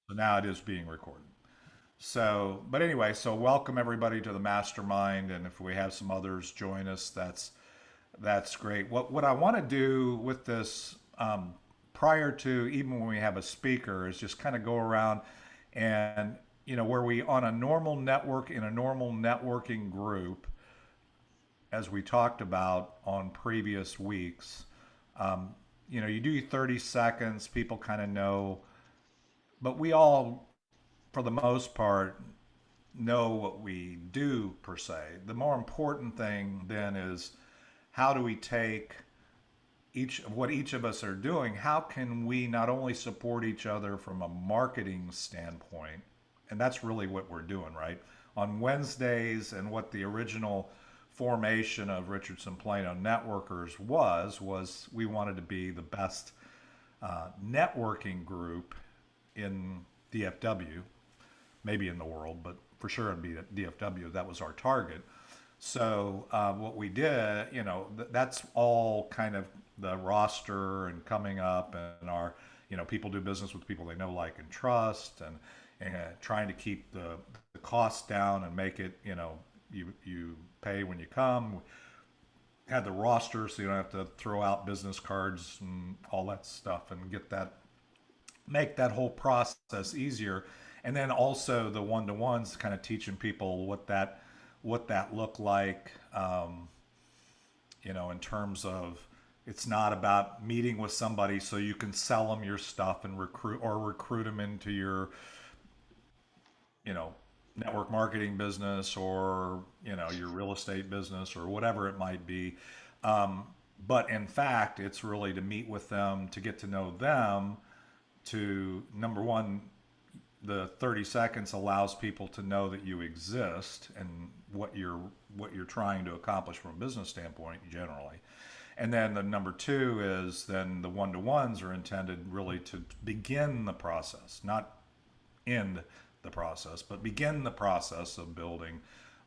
So now it is being recorded. So, but anyway, so welcome everybody to the mastermind, and if we have some others join us, that's great. What I want to do with this, prior to even when we have a speaker, is just kind of go around and where we on a normal network in a normal networking group, as we talked about on previous weeks. Um, you do 30 seconds, people kind of know, but we all, for the most part, know what we do per se. The more important thing then is how do we take each of what each of us are doing? How can we not only support each other from a marketing standpoint, and that's really what we're doing, right? On Wednesdays, and what the original formation of Richardson Plano Networkers was we wanted to be the best networking group in DFW, maybe in the world, but for sure it'd be at DFW. That was our target. So what we did, that's all kind of the roster and coming up, and our, people do business with people they know, like, and trust, and trying to keep the costs down and make it, you pay when you come. Had the roster so you don't have to throw out business cards and all that stuff, and make that whole process easier. And then also the one-to-ones, kind of teaching people what that looked like, in terms of, it's not about meeting with somebody so you can sell them your stuff and recruit them into your, you know, network marketing business, or, your real estate business, or whatever it might be. Um, but in fact, it's really to meet with them, to get to know them, to, number one, the 30 seconds allows people to know that you exist and what you're trying to accomplish from a business standpoint generally. And then the number two is, then the one-to-ones are intended really to begin the process, not end the process, but begin the process of building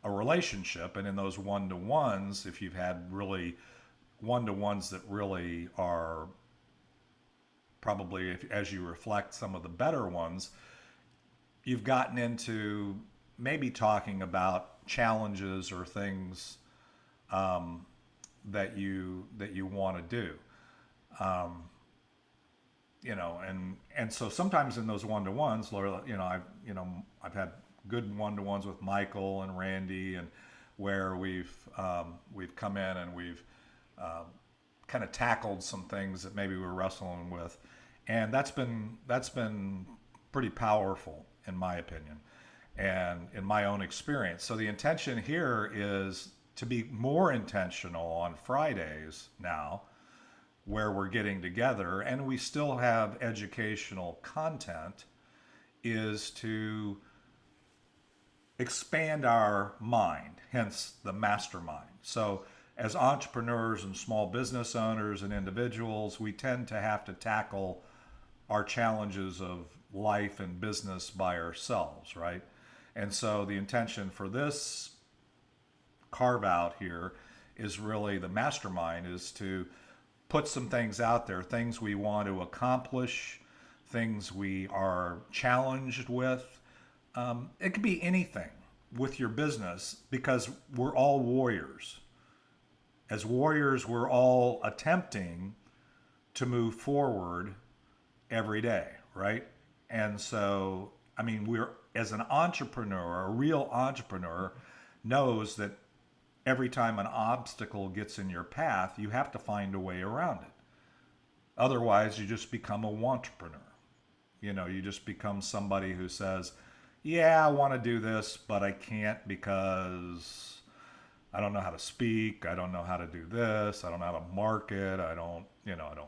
a relationship. And in those one-to-ones, if you've had really one-to-ones that really are probably, if, as you reflect some of the better ones, you've gotten into maybe talking about challenges or things, that you want to do. Um, and so sometimes in those one-to-ones, Laura, I've had good one-to-ones with Michael and Randy, and where we've come in and we've um, kind of tackled some things that maybe we were wrestling with, and that's been pretty powerful in my opinion and in my own experience. So the intention here is to be more intentional on Fridays now, where we're getting together and we still have educational content, is to expand our mind, hence the mastermind. So, as entrepreneurs and small business owners and individuals, we tend to have to tackle our challenges of life and business by ourselves, right? And so, the intention for this carve out here is really the mastermind, is to put some things out there, things we want to accomplish, things we are challenged with. It could be anything with your business, because we're all warriors. As warriors, we're all attempting to move forward every day, right? And so, I mean, as an entrepreneur, a real entrepreneur knows that every time an obstacle gets in your path, you have to find a way around it. Otherwise, you just become a wantrepreneur. You just become somebody who says, yeah, I want to do this, but I can't because I don't know how to speak. I don't know how to do this. I don't know how to market. I don't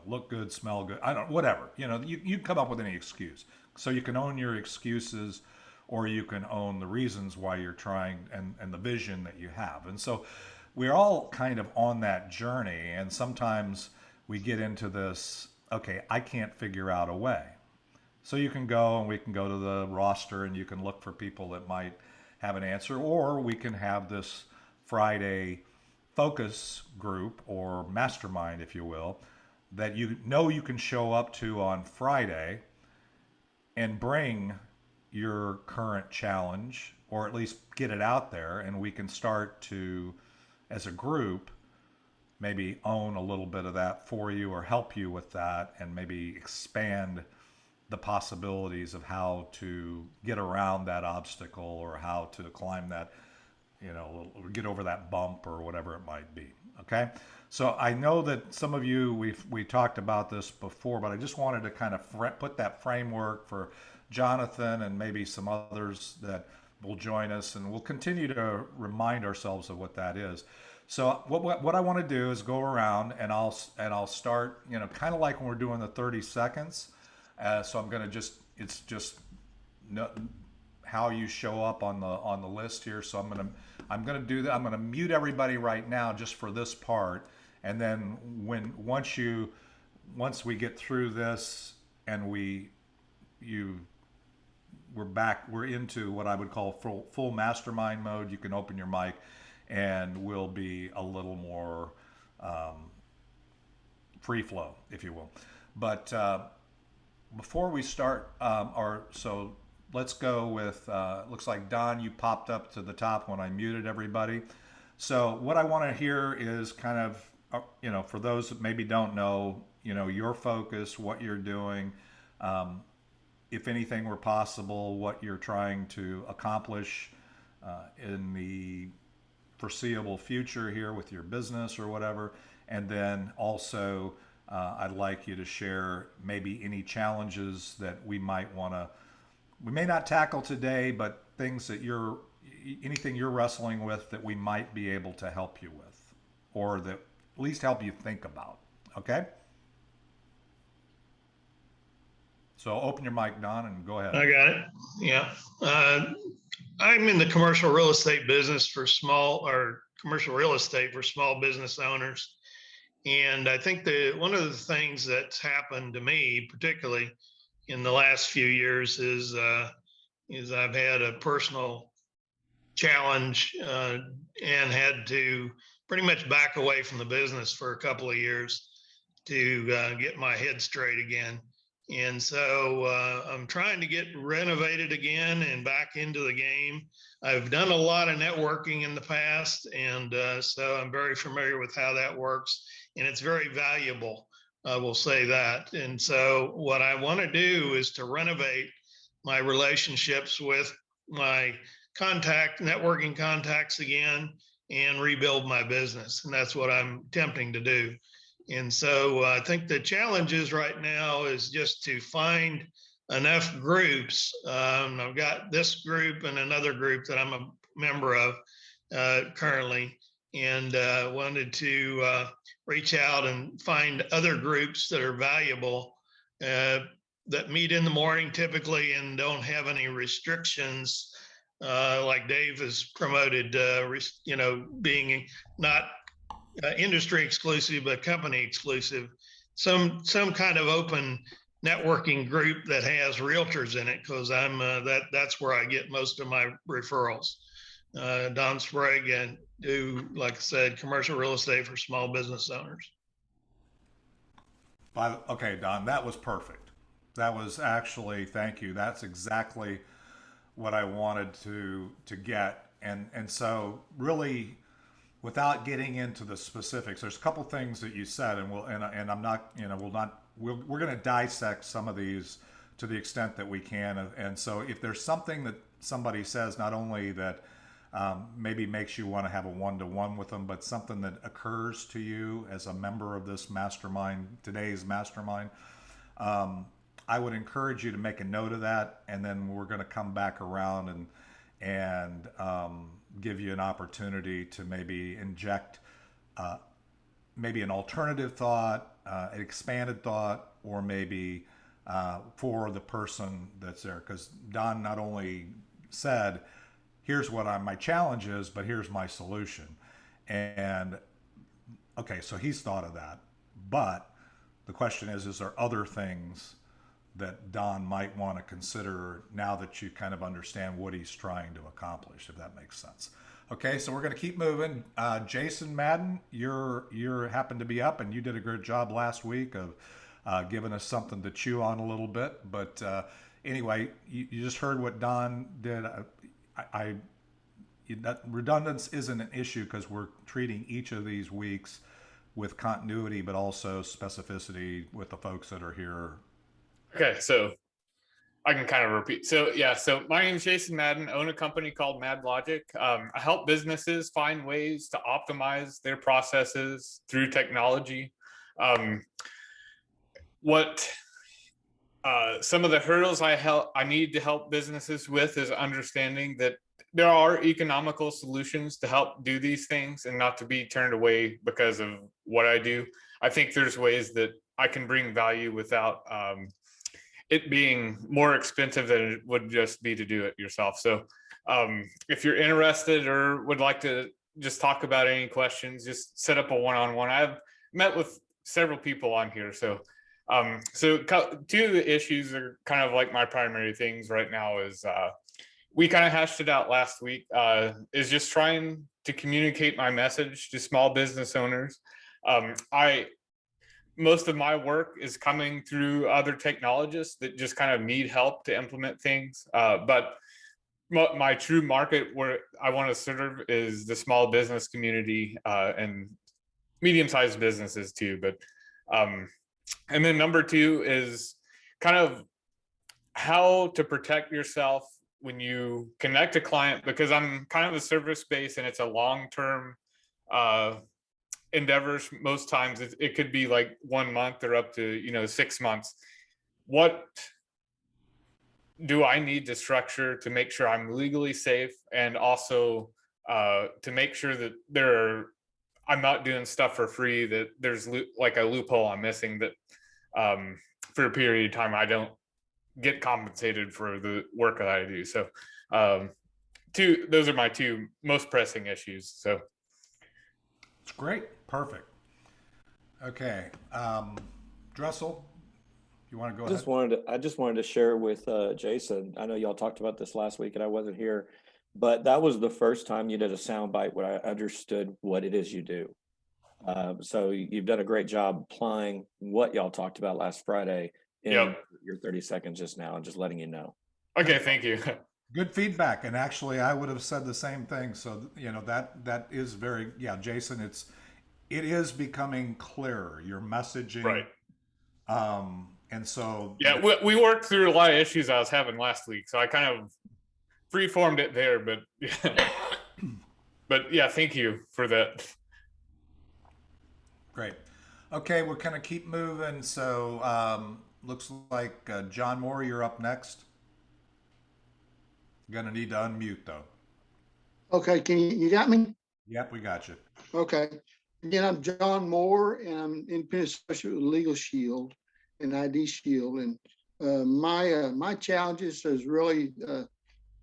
look good, smell good. I don't, whatever. You come up with any excuse. So you can own your excuses, or you can own the reasons why you're trying, and the vision that you have. And so we're all kind of on that journey. And sometimes we get into this, okay, I can't figure out a way. So you can go, and we can go to the roster and you can look for people that might have an answer, or we can have this Friday focus group or mastermind, if you will, that you can show up to on Friday, and bring your current challenge, or at least get it out there, and we can start to, as a group, maybe own a little bit of that for you or help you with that, and maybe expand the possibilities of how to get around that obstacle or how to climb that, or get over that bump or whatever it might be. Okay. So I know that some of you, we talked about this before, but I just wanted to kind of put that framework for Jonathan and maybe some others that will join us, and we'll continue to remind ourselves of what that is. So what I want to do is go around, and I'll start, kind of like when we're doing the 30 seconds. So I'm going to it's just no, how you show up on the list here. So I'm gonna do that. I'm gonna mute everybody right now just for this part, and then once we get through this and we're back, we're into what I would call full mastermind mode. You can open your mic, and we'll be a little more free flow, if you will. But before we start, so let's go with, looks like Don, you popped up to the top when I muted everybody. So what I want to hear is kind of, for those that maybe don't know, your focus, what you're doing, if anything were possible, what you're trying to accomplish in the foreseeable future here with your business or whatever. And then also, I'd like you to share maybe any challenges that we may not tackle today, but things that anything you're wrestling with that we might be able to help you with, or that at least help you think about. Okay? So open your mic, Don, and go ahead. I got it. Yeah. I'm in the commercial real estate business for commercial real estate for small business owners. And I think one of the things that's happened to me, particularly in the last few years, is I've had a personal challenge and had to pretty much back away from the business for a couple of years to get my head straight again. And so I'm trying to get renovated again and back into the game. I've done a lot of networking in the past, and so I'm very familiar with how that works, and it's very valuable. I will say that. And so what I want to do is to renovate my relationships with my networking contacts again, and rebuild my business. And that's what I'm attempting to do. And so I think the challenge is right now is just to find enough groups. I've got this group and another group that I'm a member of currently, and wanted to reach out and find other groups that are valuable, that meet in the morning typically and don't have any restrictions, like Dave has promoted, being not industry exclusive, but company exclusive, some kind of open networking group that has realtors in it, because that's where I get most of my referrals. Don Sprague, and do, like I said, commercial real estate for small business owners. Okay, Don, that was perfect. That was actually, thank you. That's exactly what I wanted to get. And so really, without getting into the specifics, there's a couple things that you said, and I'm not, we're going to dissect some of these to the extent that we can. And so if there's something that somebody says, not only that maybe makes you want to have a one-to-one with them, but something that occurs to you as a member of this mastermind, today's mastermind, I would encourage you to make a note of that, and then we're going to come back around and give you an opportunity to maybe inject maybe an alternative thought, an expanded thought, or maybe for the person that's there. Because Don not only said, here's what my challenge is, but here's my solution. And okay, so he's thought of that. But the question is there other things that Don might want to consider now that you kind of understand what he's trying to accomplish, if that makes sense? Okay, so we're going to keep moving. Jason Madden, you're happened to be up, and you did a good job last week of giving us something to chew on a little bit. But anyway, you just heard what Don did. That redundance isn't an issue because we're treating each of these weeks with continuity, but also specificity with the folks that are here. Okay, so I can kind of repeat. So yeah, so my name is Jason Madden, own a company called Mad Logic. I help businesses find ways to optimize their processes through technology. Some of the hurdles I need to help businesses with is understanding that there are economical solutions to help do these things and not to be turned away because of what I do. I think there's ways that I can bring value without it being more expensive than it would just be to do it yourself. So if you're interested or would like to just talk about any questions, just set up a one-on-one. I've met with several people on here. So two of the issues are kind of like my primary things right now is we kind of hashed it out last week, is just trying to communicate my message to small business owners. Most of my work is coming through other technologists that just kind of need help to implement things. But my true market where I want to serve is the small business community and medium-sized businesses too. But and then number two is kind of how to protect yourself when you connect a client, because I'm kind of a service-based and it's a long-term endeavors. Most times it could be like 1 month or up to 6 months. What do I need to structure to make sure I'm legally safe, and also to make sure that I'm not doing stuff for free, that there's like a loophole I'm missing, that for a period of time I don't get compensated for the work that I do. So those are my two most pressing issues. So it's great. Perfect. Okay. Dressel, you want to go ahead? I just wanted to share with Jason. I know y'all talked about this last week and I wasn't here, but that was the first time you did a soundbite where I understood what it is you do. So you've done a great job applying what y'all talked about last Friday in your 30 seconds just now, and just letting you know. Okay, thank you. Good feedback. And actually I would have said the same thing. So, that is Jason, it is becoming clearer, your messaging. Right. And so. Yeah, we worked through a lot of issues I was having last week. So I kind of free-formed it there, but yeah, thank you for that. Great. Okay, we're going to keep moving. So looks like John Moore, you're up next. Going to need to unmute though. Okay, you got me? Yep, we got you. Okay. Again, I'm John Moore, and I'm independent associate with Legal Shield and ID Shield. And my challenges is really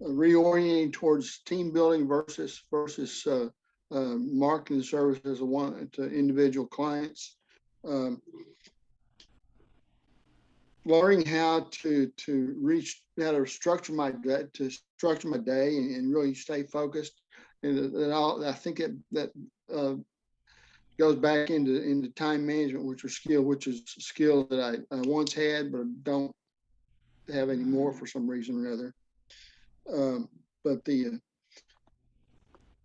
reorienting towards team building versus marketing services to individual clients. Learning how to structure my day and really stay focused, and I think that goes back into time management, which is a skill that I once had but don't have anymore for some reason or other. But the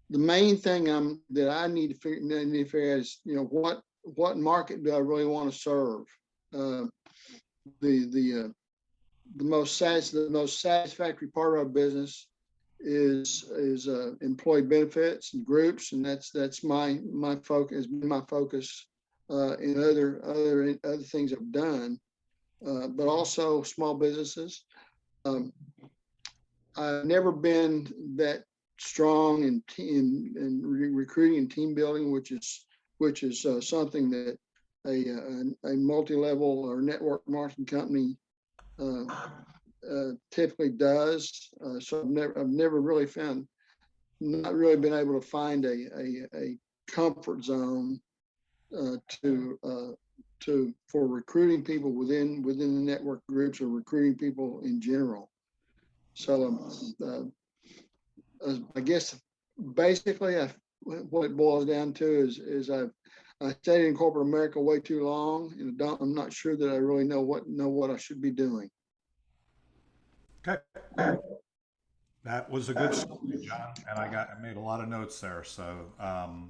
main thing that I need to figure out is what market do I really want to serve. The most satisfactory part of our business is employee benefits and groups, and that's my focus, has been my focus in other things I've done, but also small businesses. I've never been that strong in recruiting and team building, which is something that a multi-level or network marketing company typically does. So I've never really not really been able to find a comfort zone for recruiting people within the network groups, or recruiting people in general. So I guess basically what it boils down to is I stayed in corporate America way too long, and I'm not sure that I really know what I should be doing. Okay. That was a good summary, John, and I made a lot of notes there. So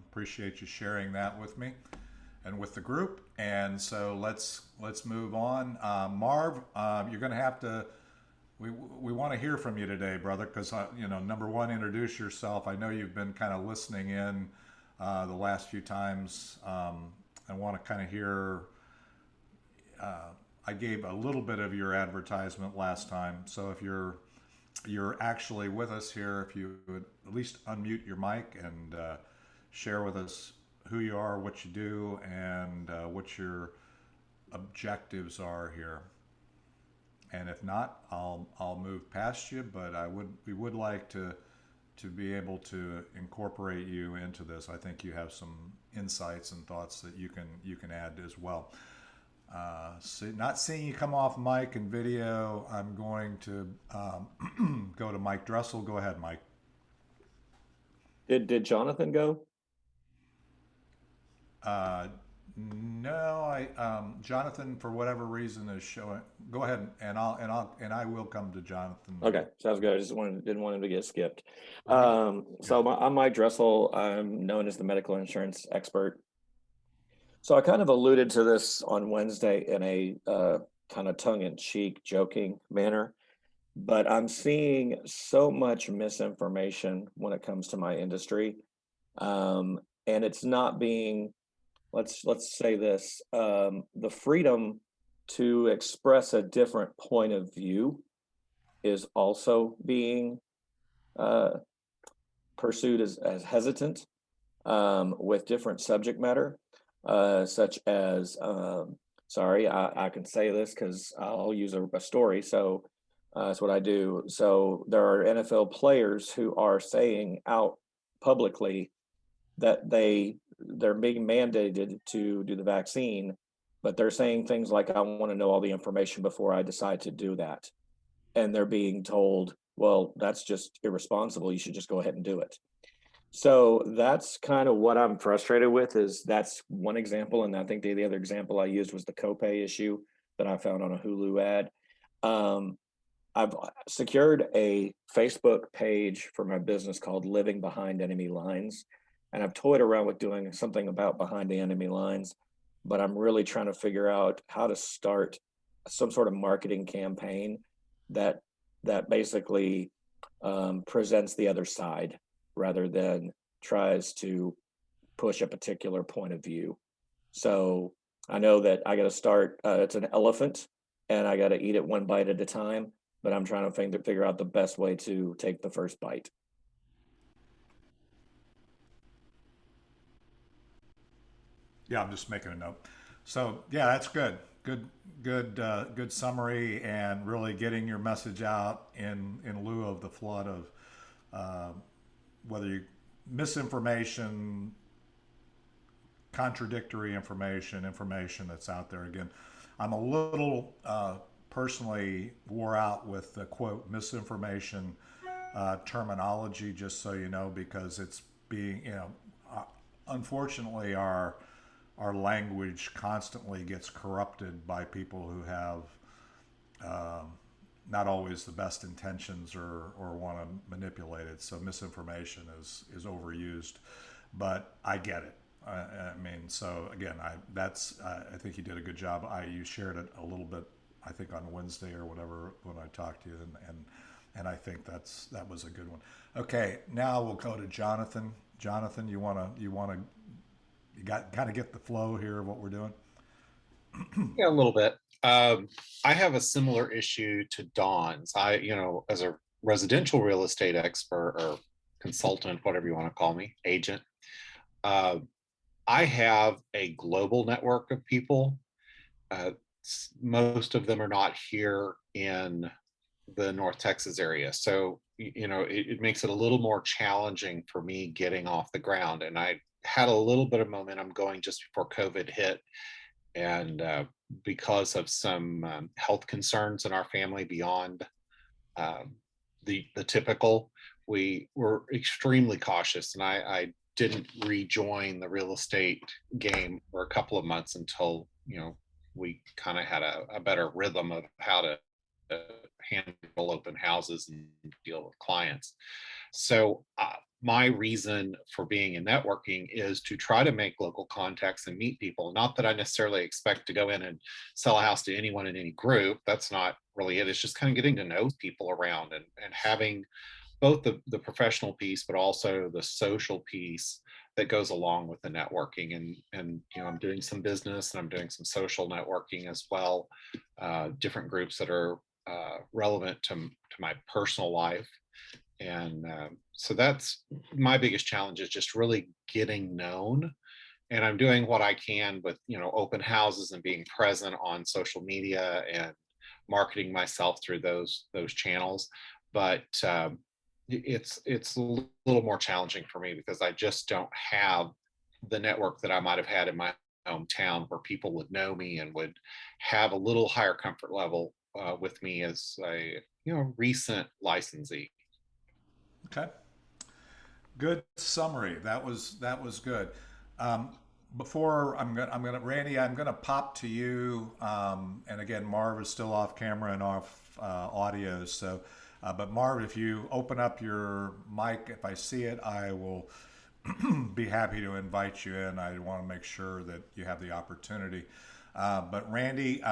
appreciate you sharing that with me and with the group. And so let's move on. Marv, you're going to have to. We want to hear from you today, brother, because number one, introduce yourself. I know you've been kind of listening in the last few times. I want to kind of hear. I gave a little bit of your advertisement last time, so if you're actually with us here, if you would at least unmute your mic and share with us who you are, what you do, and what your objectives are here. And if not, I'll move past you. But we would like to be able to incorporate you into this. I think you have some insights and thoughts that you can add as well. Not seeing you come off mic and video, I'm going to go to Mike Dressel. Go ahead, Mike. Did Jonathan go? No, Jonathan, for whatever reason, is showing. Go ahead, and I will come to Jonathan. Okay, sounds good. I just didn't want him to get skipped. So I'm Mike Dressel. I'm known as the medical insurance expert. So I kind of alluded to this on Wednesday in a kind of tongue-in-cheek, joking manner, but I'm seeing so much misinformation when it comes to my industry, and it's not being. Let's say this: the freedom to express a different point of view is also being pursued as hesitant with different subject matter, such as, sorry, I can say this because I'll use a story. So that's what I do. So there are NFL players who are saying out publicly that they're being mandated to do the vaccine, but they're saying things like, I want to know all the information before I decide to do that. And they're being told, well, that's just irresponsible. You should just go ahead and do it. So that's kind of what I'm frustrated with. Is that's one example. And I think the other example I used was the copay issue that I found on a Hulu ad. I've secured a Facebook page for my business called Living Behind Enemy Lines. And I've toyed around with doing something about behind the enemy lines, but I'm really trying to figure out how to start some sort of marketing campaign that basically presents the other side rather than tries to push a particular point of view. So I know that I got to start, it's an elephant and I got to eat it one bite at a time, but I'm trying to figure out the best way to take the first bite. Yeah, I'm just making a note. So yeah, that's good. Good summary, and really getting your message out in lieu of the flood of whether you misinformation, contradictory information that's out there. Again, I'm a little personally wore out with the quote misinformation terminology, just so you know, because it's being, unfortunately, our language constantly gets corrupted by people who have not always the best intentions or want to manipulate it. So misinformation is overused, but I get it. I mean, so again, I think you did a good job. You shared it a little bit, I think on Wednesday or whatever when I talked to you, and I think that was a good one. Okay, now we'll go to Jonathan. Jonathan, you got kind of get the flow here of what we're doing? Yeah, a little bit. I have a similar issue to Dawn's. As a residential real estate expert or consultant, whatever you want to call me, agent, I have a global network of people. Most of them are not here in the North Texas area. So, it makes it a little more challenging for me getting off the ground. And I had a little bit of momentum going just before COVID hit. And because of some health concerns in our family beyond the typical, we were extremely cautious. And I didn't rejoin the real estate game for a couple of months until, we kind of had a better rhythm of how to handle open houses and deal with clients. So my reason for being in networking is to try to make local contacts and meet people. Not that I necessarily expect to go in and sell a house to anyone in any group. That's not really it. It's just kind of getting to know people around and having both the professional piece, but also the social piece that goes along with the networking. And I'm doing some business and I'm doing some social networking as well. Different groups that are relevant to my personal life. And so that's my biggest challenge, is just really getting known. And I'm doing what I can with, open houses and being present on social media and marketing myself through those channels. But it's a little more challenging for me because I just don't have the network that I might have had in my hometown, where people would know me and would have a little higher comfort level with me as a recent licensee. Okay. Good summary. That was good. Before Randy, I'm gonna pop to you. And again, Marv is still off camera and off audio. So, but Marv, if you open up your mic, if I see it, I will be happy to invite you in. I want to make sure that you have the opportunity. But Randy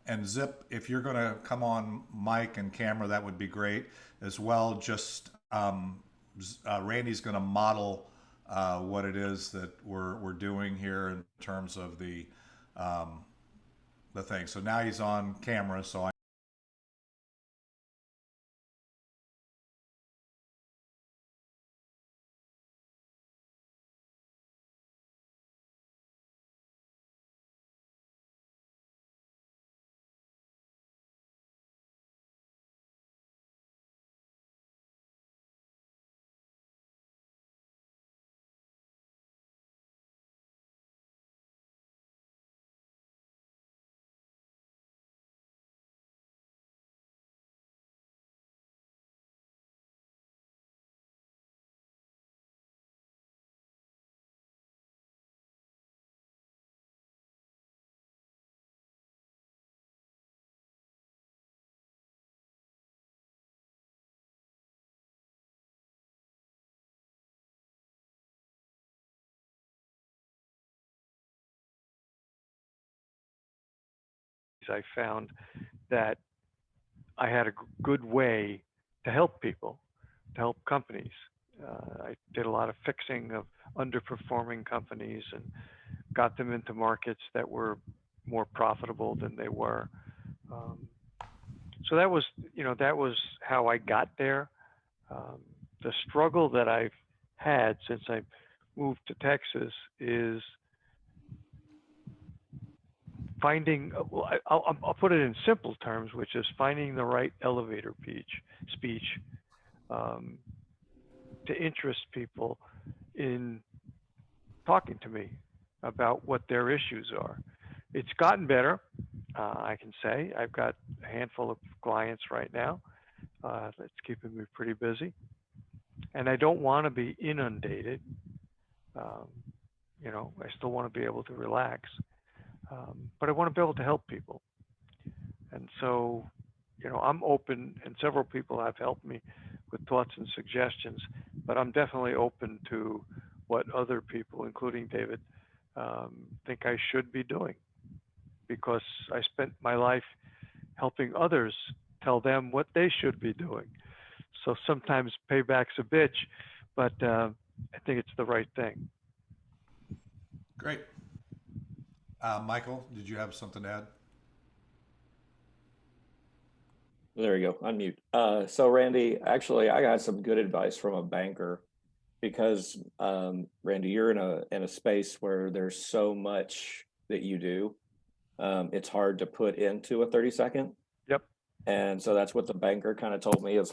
and Zip, if you're going to come on mic and camera, that would be great as well. Just Randy's going to model what it is that we're doing here in terms of the thing. So now he's on camera, so I found that I had a good way to help people, to help companies. I did a lot of fixing of underperforming companies and got them into markets that were more profitable than they were. So that was how I got there. The struggle that I've had since I moved to Texas is finding, I'll put it in simple terms, which is finding the right elevator speech to interest people in talking to me about what their issues are. It's gotten better, I can say. I've got a handful of clients right now. That's keeping me pretty busy. And I don't want to be inundated. I still want to be able to relax. But I want to be able to help people. And so, I'm open, and several people have helped me with thoughts and suggestions, but I'm definitely open to what other people, including David, think I should be doing, because I spent my life helping others tell them what they should be doing. So sometimes payback's a bitch, but I think it's the right thing. great. Michael, did you have something to add? There you go, unmute. So Randy, actually, I got some good advice from a banker, because Randy, you're in a space where there's so much that you do. It's hard to put into a 30-second. Yep. And so that's what the banker kind of told me, as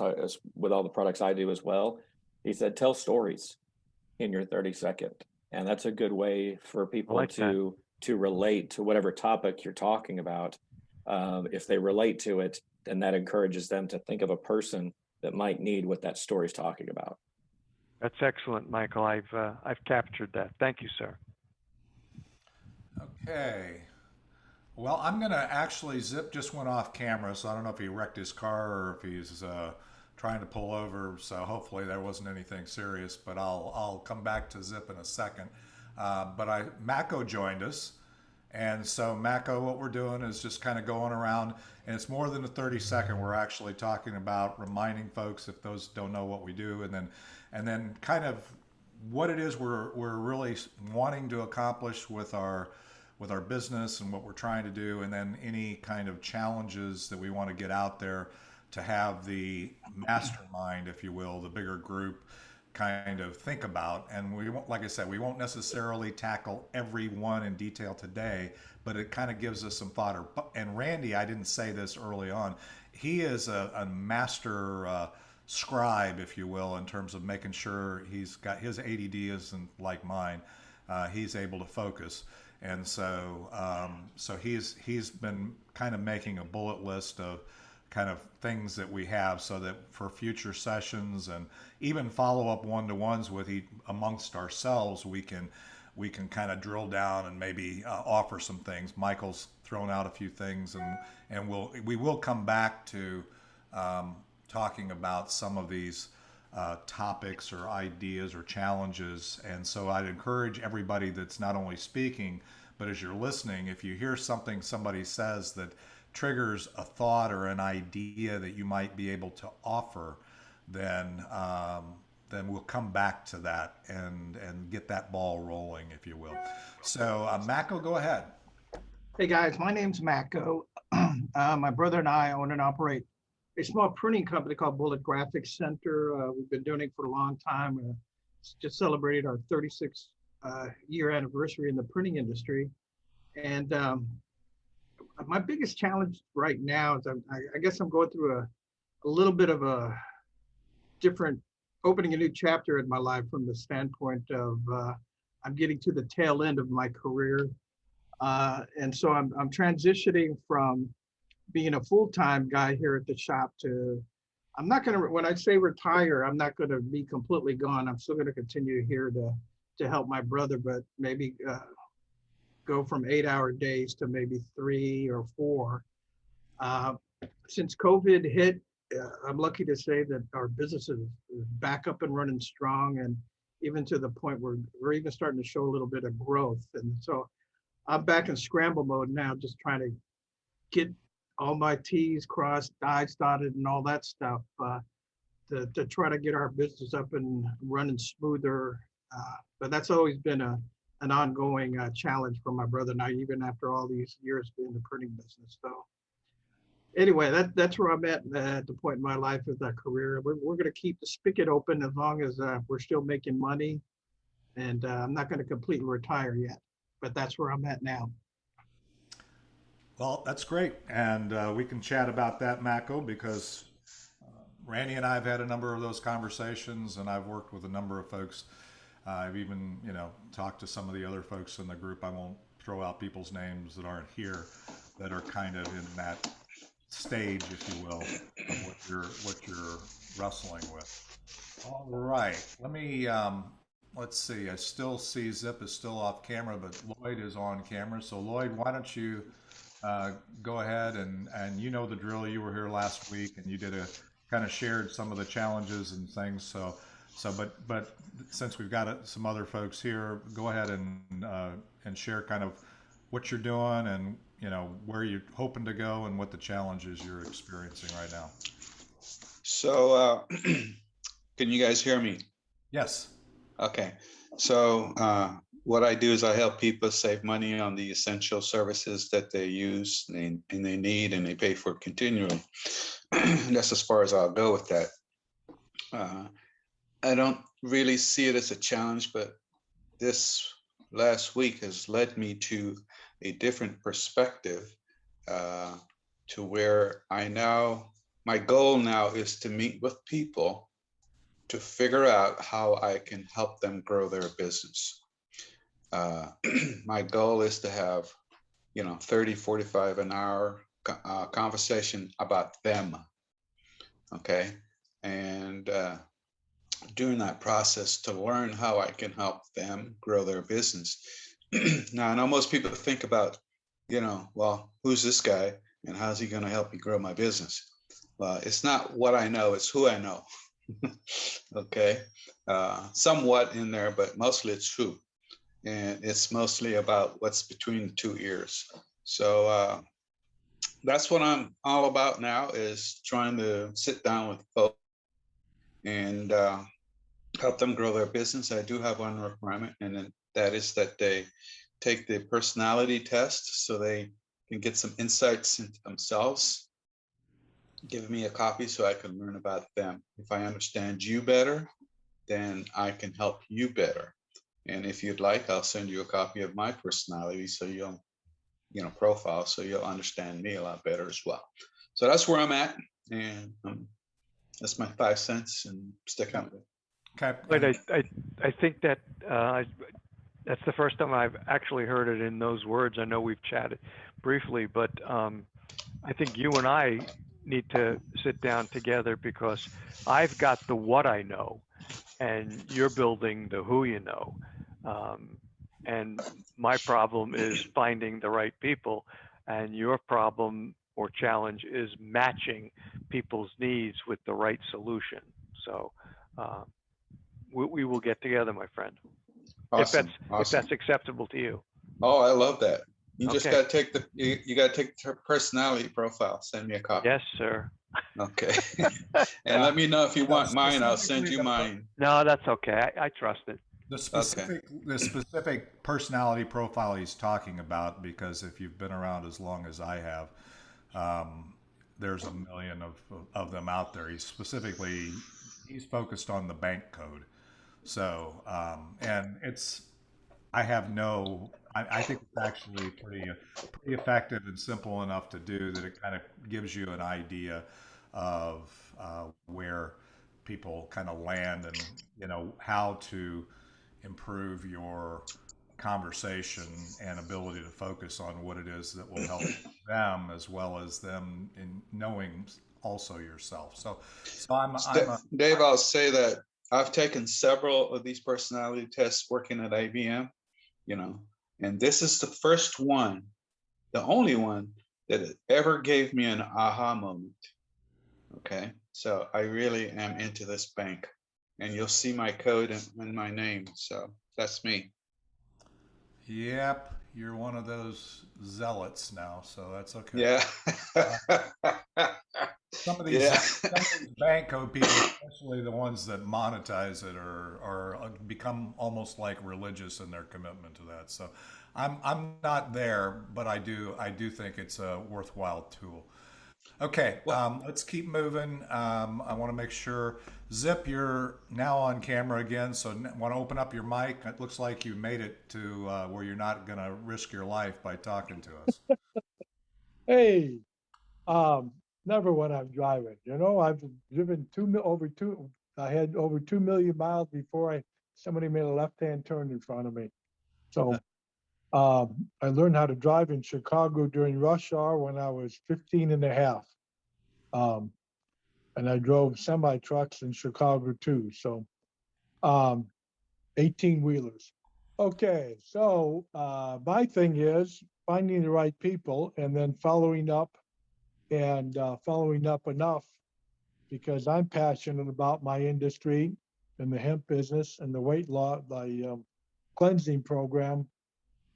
with all the products I do as well. He said, tell stories in your 30-second. And that's a good way for people to relate to whatever topic you're talking about. If they relate to it, then that encourages them to think of a person that might need what that story's talking about. That's excellent, Michael. I've captured that. Thank you, sir. Okay. Well, I'm gonna actually, Zip just went off camera, so I don't know if he wrecked his car or if he's trying to pull over. So hopefully there wasn't anything serious. But I'll come back to Zip in a second. Mako joined us, and so Mako, what we're doing is just kind of going around, and it's more than a 30-second. We're actually talking about reminding folks if those don't know what we do, and then kind of what it is we're really wanting to accomplish with our business and what we're trying to do, and then any kind of challenges that we want to get out there to have the mastermind, if you will, the bigger group kind of think about. And we won't, like I said, we won't necessarily tackle every one in detail today, but it kind of gives us some fodder. And Randy, I didn't say this early on, he is a master scribe, if you will, in terms of making sure he's got his ADD isn't like mine. He's able to focus. And so he's been kind of making a bullet list of kind of things that we have, so that for future sessions and even follow-up one-to-ones with amongst ourselves, we can kind of drill down and maybe offer some things. Michael's thrown out a few things, and we will come back to talking about some of these topics or ideas or challenges. And so I'd encourage everybody that's not only speaking, but as you're listening, if you hear something somebody says that triggers a thought or an idea that you might be able to offer, then we'll come back to that and get that ball rolling, if you will. So Mako, go ahead. Hey guys, my name's Mako. My brother and I own and operate a small printing company called Bullet Graphics Center. We've been doing it for a long time. Just celebrated our 36th year anniversary in the printing industry. And my biggest challenge right now is I guess I'm going through a little bit of a different, opening a new chapter in my life from the standpoint of I'm getting to the tail end of my career. And so I'm transitioning from being a full-time guy here at the shop to, I'm not going to, when I say retire, I'm not going to be completely gone. I'm still going to continue here to help my brother, but maybe go from 8-hour days to maybe 3 or 4. Since COVID hit, I'm lucky to say that our business is back up and running strong, and even to the point where we're even starting to show a little bit of growth. And so I'm back in scramble mode now, just trying to get all my T's crossed, I's dotted, and all that stuff to try to get our business up and running smoother. But that's always been an ongoing challenge for my brother and I, even after all these years in the printing business. So anyway, that's where I'm at the point in my life with that career. We're going to keep the spigot open as long as we're still making money. And I'm not going to completely retire yet, but that's where I'm at now. Well, that's great. And we can chat about that, Mako, because Randy and I have had a number of those conversations, and I've worked with a number of folks. I've even, talked to some of the other folks in the group. I won't throw out people's names that aren't here, that are kind of in that stage, if you will, of what you're wrestling with. All right. Let's see. I still see Zip is still off camera, but Lloyd is on camera. So Lloyd, why don't you go ahead and you know the drill. You were here last week, and you did kind of shared some of the challenges and things. But since we've got some other folks here, go ahead and share kind of what you're doing and where you're hoping to go and what the challenges you're experiencing right now. So can you guys hear me? Yes. Okay. So what I do is I help people save money on the essential services that they use and they need, and they pay for continually. That's as far as I'll go with that. I don't really see it as a challenge, but this last week has led me to a different perspective to where my goal now is to meet with people to figure out how I can help them grow their business. My goal is to have, 30, 45 an hour conversation about them. Okay. And during that process to learn how I can help them grow their business. Now, I know most people think about, well, who's this guy and how's he going to help me grow my business? Well, it's not what I know, it's who I know. Okay. Somewhat in there, but mostly it's who. And it's mostly about what's between the two ears. So that's what I'm all about now, is trying to sit down with folks and help them grow their business. I do have one requirement, and then that is that they take the personality test so they can get some insights into themselves. Give me a copy so I can learn about them. If I understand you better, then I can help you better. And if you'd like, I'll send you a copy of my personality so you'll, profile, so you'll understand me a lot better as well. So that's where I'm at, and that's my 5 cents, and stick out with it. Okay. But I think that that's the first time I've actually heard it in those words. I know we've chatted briefly, but I think you and I need to sit down together, because I've got the what I know, and you're building the who you know. And my problem is finding the right people, and your problem or challenge is matching people's needs with the right solution. So we will get together, my friend. Awesome. If that's acceptable to you. Oh, I love that. You just Okay. got to take you got to take the personality profile. Send me a copy. Yes, sir. Okay. And let me know if you want mine. I'll send you mine. No, that's okay. I trust it. The specific personality profile he's talking about, because if you've been around as long as I have, there's a million of them out there. He's focused on the bank code. So, and I think it's actually pretty effective and simple enough to do that it kind of gives you an idea of where people kind of land, and how to improve your conversation and ability to focus on what it is that will help them, as well as them in knowing also yourself. So Dave, I'll say that I've taken several of these personality tests working at IBM, and this is the first one, the only one that ever gave me an aha moment. Okay. So I really am into this bank, and you'll see my code in my name. So that's me. Yep, you're one of those zealots now, so that's okay. Yeah. Some of these bank code people, especially the ones that monetize it, are become almost like religious in their commitment to that. So I'm not there, but I do think it's a worthwhile tool. Okay, let's keep moving. I want to make sure, Zip, you're now on camera again, so want to open up your mic. It looks like you made it to where you're not going to risk your life by talking to us. Hey, never when I'm driving. I've driven I had over 2 million miles before somebody made a left-hand turn in front of me. So I learned how to drive in Chicago during rush hour when I was 15 and a half. And I drove semi trucks in Chicago too. So 18 wheelers. Okay. So my thing is finding the right people and then following up enough, because I'm passionate about my industry and the hemp business and the weight loss, the cleansing program.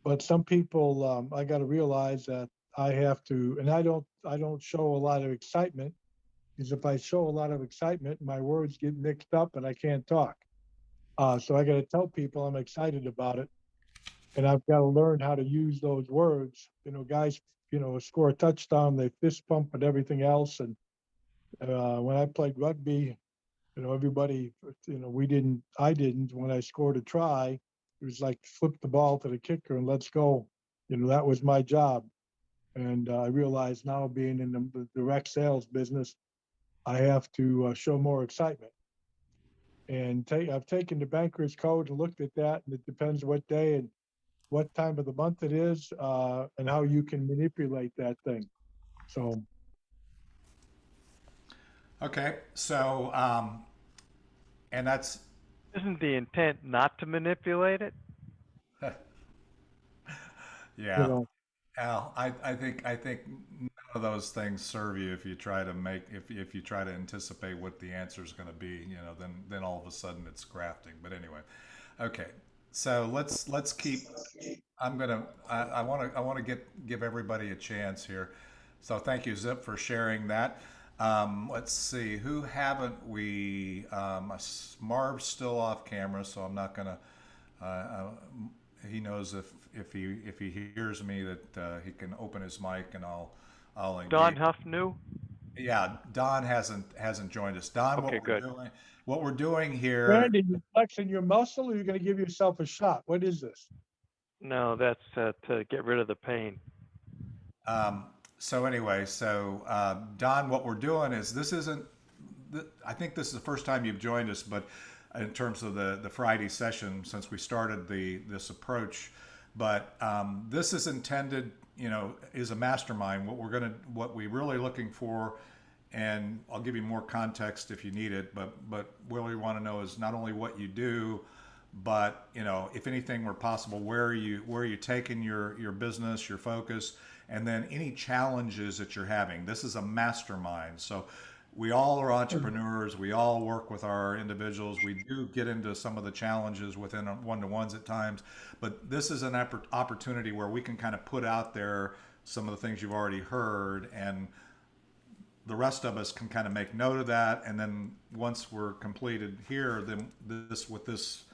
But some people, I got to realize that I have to, and I don't show a lot of excitement, because if I show a lot of excitement, my words get mixed up and I can't talk. So I got to tell people I'm excited about it, and I've got to learn how to use those words. Guys, score a touchdown, they fist pump and everything else. And when I played rugby, everybody, I didn't. When I scored a try, it was like flip the ball to the kicker and let's go. That was my job. And I realized now, being in the direct sales business, I have to show more excitement. And I've taken the banker's code and looked at that, and it depends what day and what time of the month it is, and how you can manipulate that thing. So. Okay, so and that's. Isn't the intent not to manipulate it? Yeah. Al, I think none of those things serve you if you try to make if you try to anticipate what the answer is going to be. You know, then all of a sudden it's grafting. But anyway, okay. So let's keep. I want to give everybody a chance here. So thank you, Zip, for sharing that. Let's see who haven't we. Marv's still off camera, so I'm not gonna. Uh, he knows if he hears me that he can open his mic and I'll Don engage. Huff new? Yeah, Don hasn't joined us. Don, Okay, good. what we're doing here. Randy, you flexing your muscle, or you're going to give yourself a shot? What is this? No, that's to get rid of the pain. So anyway, Don, what we're doing is this isn't. I think this is the first time you've joined us, but in terms of the Friday session since we started this approach, but this is intended, is a mastermind. What we're really looking for, and I'll give you more context if you need it, but what we want to know is not only what you do, but if anything were possible, where are you taking your business, your focus, and then any challenges that you're having. This is a mastermind, so we all are entrepreneurs. We all work with our individuals. We do get into some of the challenges within one-to-ones at times, but this is an opportunity where we can kind of put out there some of the things you've already heard, and the rest of us can kind of make note of that. And then once we're completed here, then with this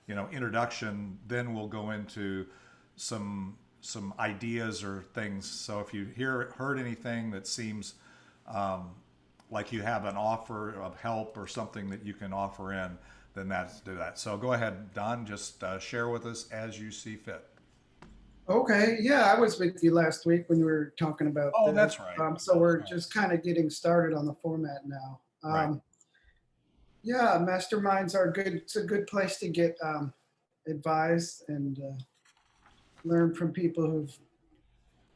introduction, then we'll go into some ideas or things. So if you heard anything that seems like you have an offer of help or something that you can offer in, then do that. So go ahead, Don, just share with us as you see fit. Okay, yeah, I was with you last week when you were talking about Oh, this. that's right. So we're just kind of getting started on the format now. Right. Yeah, masterminds are good. It's a good place to get advice and learn from people who've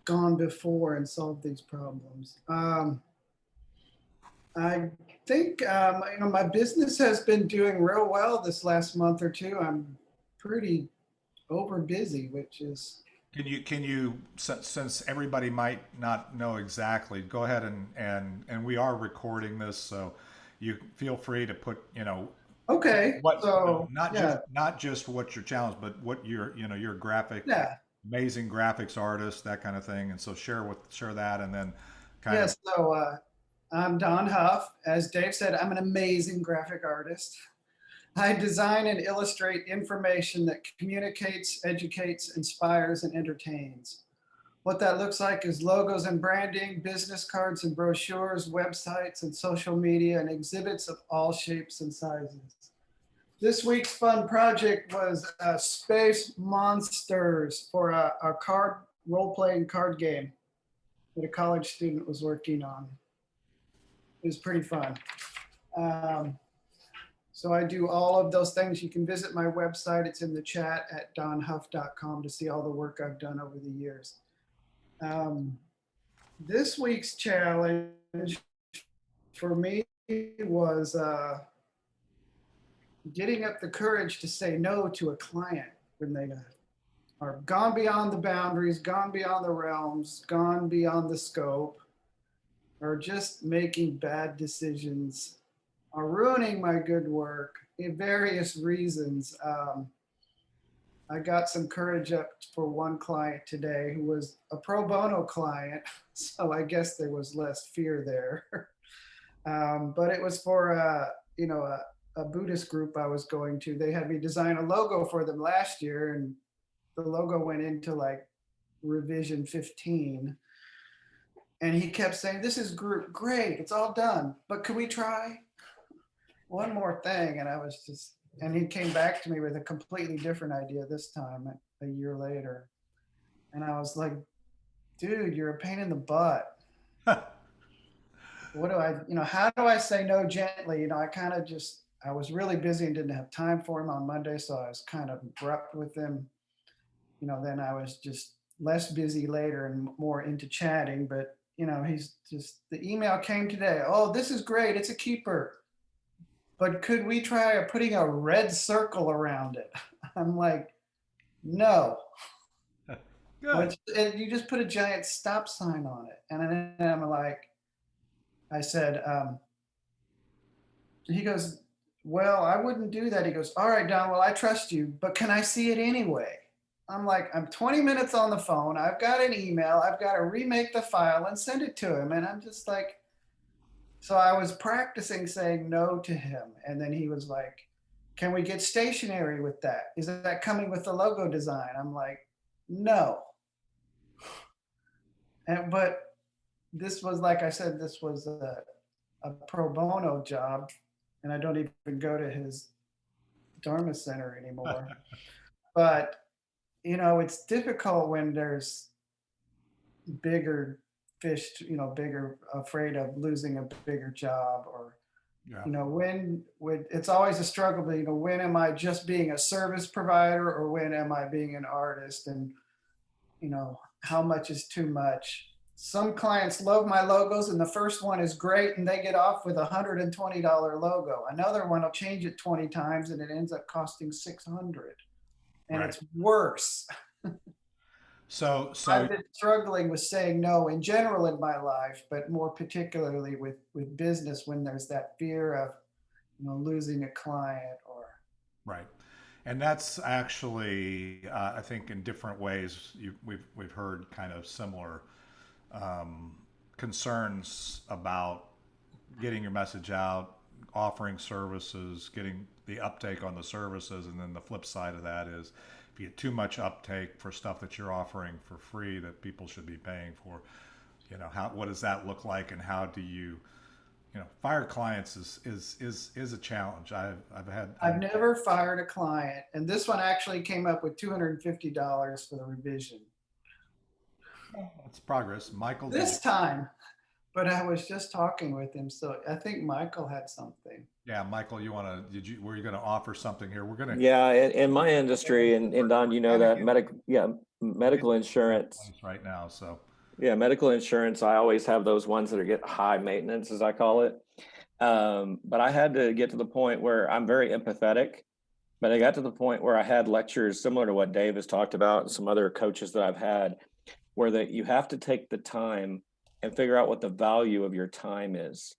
gone before and solved these problems. I think my business has been doing real well this last month or two. I'm pretty over busy, which is. Can you since everybody might not know exactly, go ahead and we are recording this, so you feel free to put Okay. So not just what your challenge, but what your graphic, amazing graphics artist, that kind of thing. And so share that, and then kind of. So I'm Don Huff. As Dave said, I'm an amazing graphic artist. I design and illustrate information that communicates, educates, inspires, and entertains. What that looks like is logos and branding, business cards and brochures, websites and social media, and exhibits of all shapes and sizes. This week's fun project was Space Monsters for a role-playing card game that a college student was working on. It was pretty fun. So I do all of those things. You can visit my website. It's in the chat at donhuff.com to see all the work I've done over the years. This week's challenge for me was getting up the courage to say no to a client when they are gone beyond the boundaries, gone beyond the realms, gone beyond the scope, or just making bad decisions, are ruining my good work in various reasons. I got some courage up for one client today who was a pro bono client, so I guess there was less fear there. But it was for a Buddhist group I was going to. They had me design a logo for them last year, and the logo went into like revision 15. And he kept saying, "This is great, it's all done, but can we try one more thing?" And he came back to me with a completely different idea this time a year later. And I was like, "Dude, you're a pain in the butt." What do how do I say no gently? I was really busy and didn't have time for him on Monday. So I was kind of abrupt with him. Then I was just less busy later and more into chatting, but he's just, the email came today. "Oh, this is great. It's a keeper. But could we try putting a red circle around it?" I'm like, "No." Good. and you just put a giant stop sign on it. And then I'm like, I said, he goes, well, I wouldn't do that. He goes, all right, Don, well, I trust you, but can I see it anyway? I'm like, I'm 20 minutes on the phone. I've got an email. I've got to remake the file and send it to him. And I'm just like, so I was practicing saying no to him. And then he was like, can we get stationery with that? Is that coming with the logo design? I'm like, no. But this was, like I said, this was a pro bono job, and I don't even go to his Dharma center anymore. But, it's difficult when there's bigger fish, bigger, afraid of losing a bigger job, or, Yeah. when it's always a struggle, when am I just being a service provider, or when am I being an artist? And, how much is too much? Some clients love my logos, and the first one is great, and they get off with $120 logo. Another one will change it 20 times, and it ends up costing 600, and Right. it's worse. So I've been struggling with saying no in general in my life, but more particularly with business, when there's that fear of, losing a client, or. right. And that's actually, I think, in different ways, we've heard kind of similar concerns about getting your message out, offering services, getting the uptake on the services, and then the flip side of that is if you get too much uptake for stuff that you're offering for free that people should be paying for, what does that look like, and how do you fire clients is a challenge. I've never fired a client, and this one actually came up with $250 for the revision It's progress. Michael, this time. But I was just talking with him, so I think Michael had something. Yeah, Michael, were you going to offer something here? We're going to. Yeah, in my industry, and Don, that medical insurance right now. So yeah, medical insurance, I always have those ones that get high maintenance, as I call it. But I had to get to the point where I'm very empathetic, but I got to the point where I had lectures similar to what Dave has talked about, and some other coaches that I've had, where that you have to take the time and figure out what the value of your time is.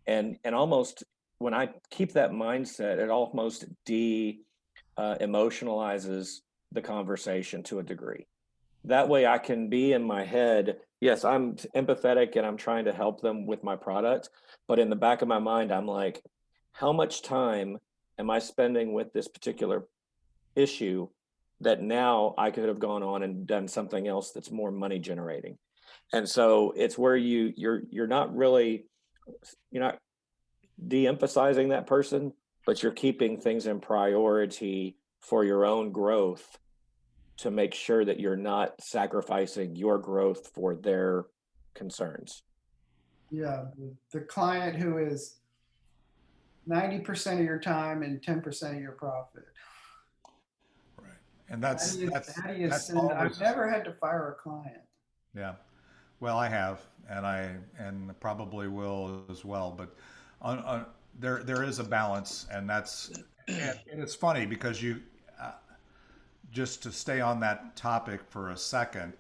And almost when I keep that mindset, it almost emotionalizes the conversation to a degree. That way I can be in my head, yes, I'm empathetic and I'm trying to help them with my product, but in the back of my mind, I'm like, how much time am I spending with this particular issue that now I could have gone on and done something else that's more money generating? And so it's where you're not de-emphasizing that person, but you're keeping things in priority for your own growth, to make sure that you're not sacrificing your growth for their concerns. Yeah, the client who is 90% of your time and 10% of your profit. Right. And that's how do you that's send? always, I've never had to fire a client. Yeah. Well, I have, and probably will as well. But there is a balance, and it's funny because just to stay on that topic for a second,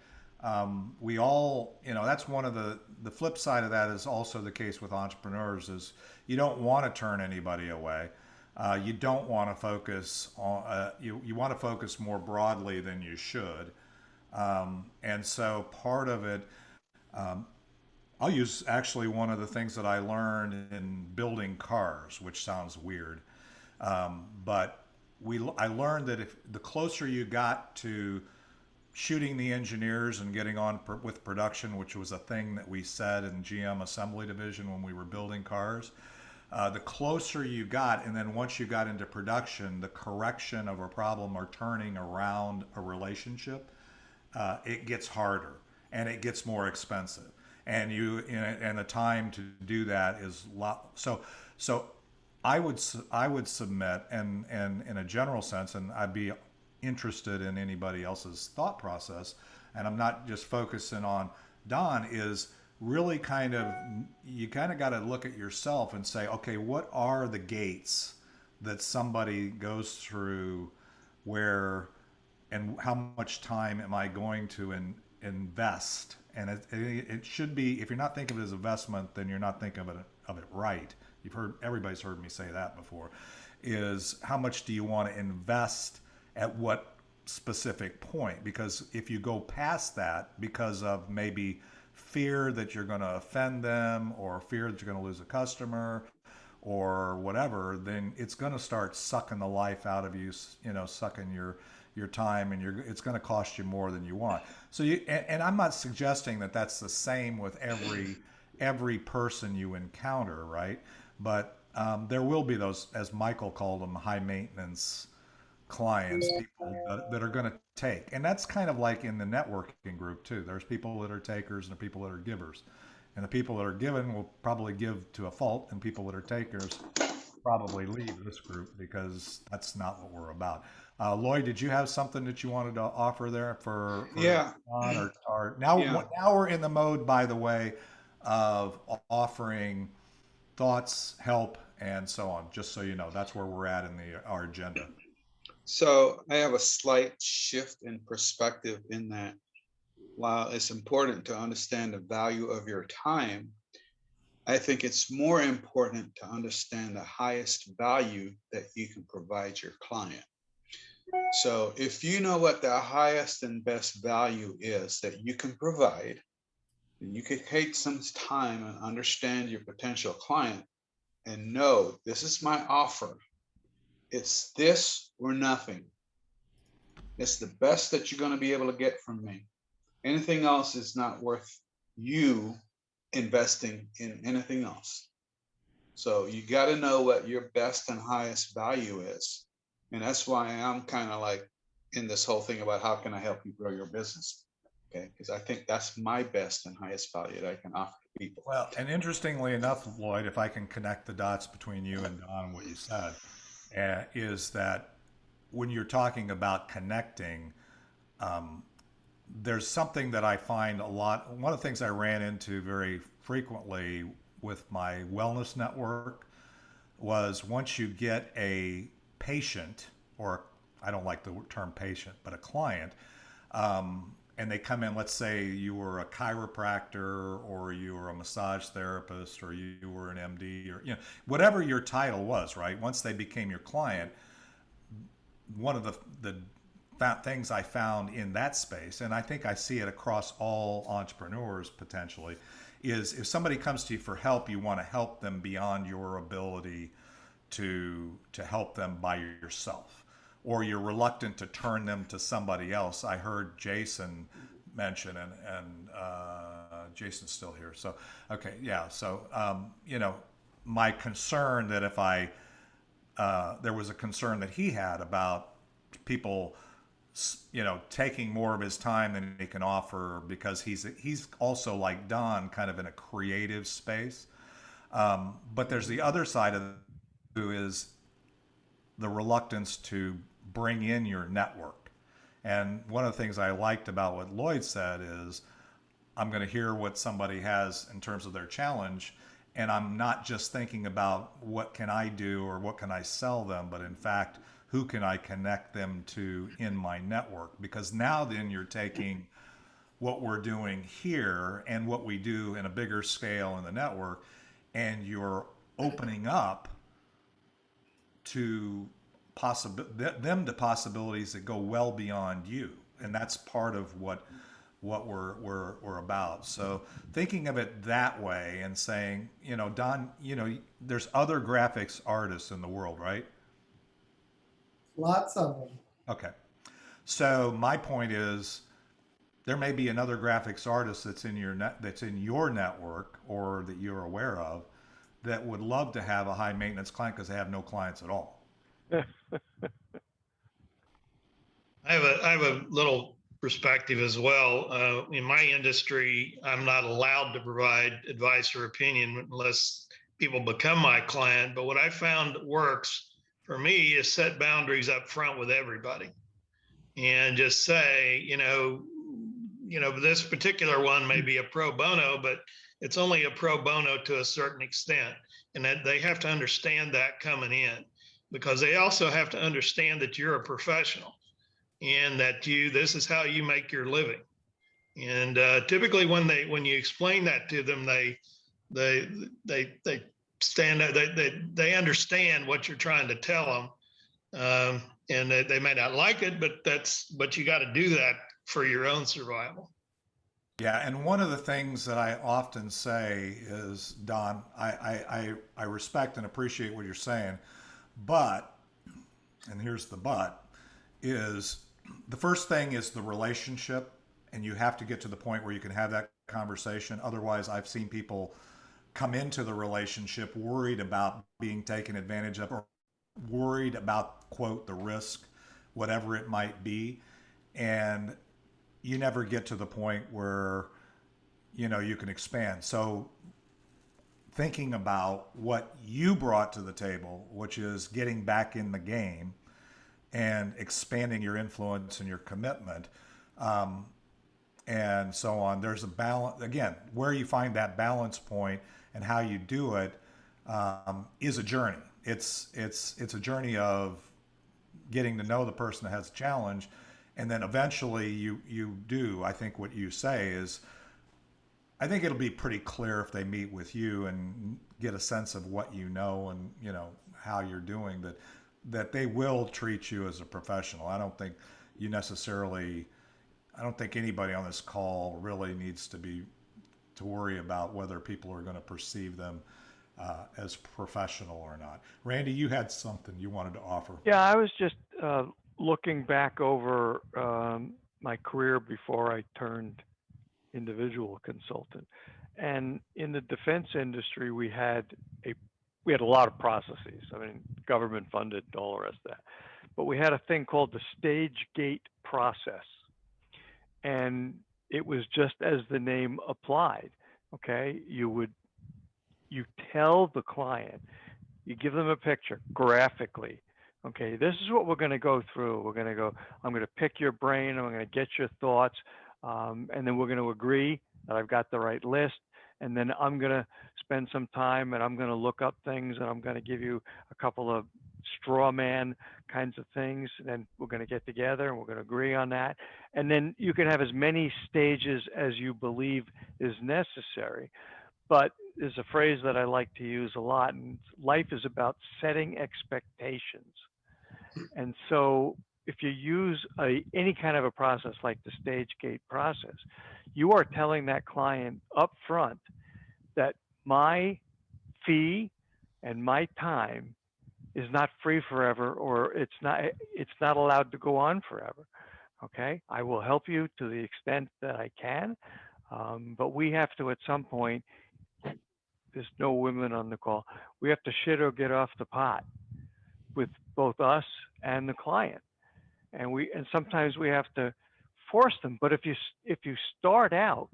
we all, that's one of the flip side of that is also the case with entrepreneurs is you don't want to turn anybody away. You don't want to focus on, you want to focus more broadly than you should. And so part of it, I'll use actually one of the things that I learned in building cars, which sounds weird. But I learned that if the closer you got to shooting the engineers and getting on with production, which was a thing that we said in GM Assembly Division when we were building cars, the closer you got, and then once you got into production, the correction of a problem or turning around a relationship, it gets harder and it gets more expensive, and and the time to do that is a lot. So I would submit, and in a general sense, and I'd be interested in anybody else's thought process, and I'm not just focusing on Don, is really you kind of got to look at yourself and say, okay, what are the gates that somebody goes through where and how much time am I going to invest? And it should be, if you're not thinking of it as investment, then you're not thinking of it right. Everybody's heard me say that before, is how much do you want to invest at what specific point? Because if you go past that because of maybe fear that you're going to offend them, or fear that you're going to lose a customer, or whatever, then it's going to start sucking the life out of you, sucking your time, and it's going to cost you more than you want. So and I'm not suggesting that that's the same with every person you encounter, right? But there will be those, as Michael called them, high maintenance clients, people that are going to take. And that's kind of like in the networking group too. There's people that are takers and people that are givers. And the people that are given will probably give to a fault, and people that are takers probably leave this group, because that's not what we're about. Lloyd, did you have something that you wanted to offer there for Yeah. Don, or now? Yeah. Now we're in the mode, by the way, of offering thoughts, help, and so on. Just so you know, that's where we're at in our agenda. So I have a slight shift in perspective in that while it's important to understand the value of your time, I think it's more important to understand the highest value that you can provide your client. So if you know what the highest and best value is that you can provide, then you can take some time and understand your potential client and know, this is my offer. It's this or nothing. It's the best that you're going to be able to get from me. Anything else is not worth you investing in anything else. So you got to know what your best and highest value is. And that's why I'm kind of like in this whole thing about how can I help you grow your business? Okay, because I think that's my best and highest value that I can offer to people. Well, and interestingly enough, Lloyd, if I can connect the dots between you and Don, what you said, is that when you're talking about connecting, there's something that I find a lot. One of the things I ran into very frequently with my wellness network was, once you get a patient, or I don't like the term patient, but a client, and they come in, let's say you were a chiropractor, or you were a massage therapist, or you were an MD, or whatever your title was, right? Once they became your client, one of the things I found in that space, and I think I see it across all entrepreneurs potentially, is if somebody comes to you for help, you want to help them beyond your ability to help them by yourself, or you're reluctant to turn them to somebody else. I heard Jason mention, and Jason's still here. So, okay, yeah. So, my concern that if there was a concern that he had about people, taking more of his time than he can offer, because he's also, like Don, kind of in a creative space. But there's the other side of it, who is the reluctance to bring in your network. And one of the things I liked about what Lloyd said is, I'm going to hear what somebody has in terms of their challenge, and I'm not just thinking about what can I do or what can I sell them, but in fact, who can I connect them to in my network? Because now then you're taking what we're doing here and what we do in a bigger scale in the network, and you're opening up to them to possibilities that go well beyond you. And that's part of what we're about. So thinking of it that way and saying, Don, there's other graphics artists in the world, right? Lots of them. Okay. So my point is, there may be another graphics artist that's in your network, or that you're aware of, that would love to have a high maintenance client because they have no clients at all. I have a little perspective as well. In my industry, I'm not allowed to provide advice or opinion unless people become my client. But what I found works for me is set boundaries up front with everybody, and just say, this particular one may be a pro bono, but it's only a pro bono to a certain extent, and that they have to understand that coming in, because they also have to understand that you're a professional. and that this is how you make your living. And typically when you explain that to them, they stand up, they understand what you're trying to tell them. And they may not like it, but you got to do that for your own survival. Yeah, and one of the things that I often say is, Don, I respect and appreciate what you're saying, but, and here's the but, is the first thing is the relationship, and you have to get to the point where you can have that conversation. Otherwise, I've seen people come into the relationship worried about being taken advantage of, or worried about, quote, the risk, whatever it might be. And you never get to the point where, you know, you can expand. So thinking about what you brought to the table, which is getting back in the game and expanding your influence and your commitment, and so on, there's a balance. Again, where you find that balance point and how you do it is a journey. It's a journey of getting to know the person that has a challenge, and then eventually you do. I think what you say is, I think it'll be pretty clear if they meet with you and get a sense of what you know and, you know, how you're doing, that they will treat you as a professional. I don't think anybody on this call really needs to worry about whether people are going to perceive them as professional or not. Randy, you had something you wanted to offer. Yeah, I was just looking back over my career before I turned individual consultant, and in the defense industry, we had a lot of processes. I mean, government funded, all the rest of that, but we had a thing called the stage gate process, and it was just as the name applied. Okay, you tell the client, you give them a picture graphically. Okay, this is what we're going to go through. I'm going to pick your brain. I'm going to get your thoughts. And then we're going to agree that I've got the right list. And then I'm going to spend some time and I'm going to look up things and I'm going to give you a couple of straw man kinds of things. And then we're going to get together and we're going to agree on that. And then you can have as many stages as you believe is necessary. But there's a phrase that I like to use a lot, and life is about setting expectations. And so if you use any kind of a process like the stage gate process, you are telling that client up front that my fee and my time is not free forever, or it's not allowed to go on forever. Okay, I will help you to the extent that I can, but we have to, at some point, there's no women on the call, we have to shit or get off the pot with both us and the client. And sometimes we have to force them. But if you start out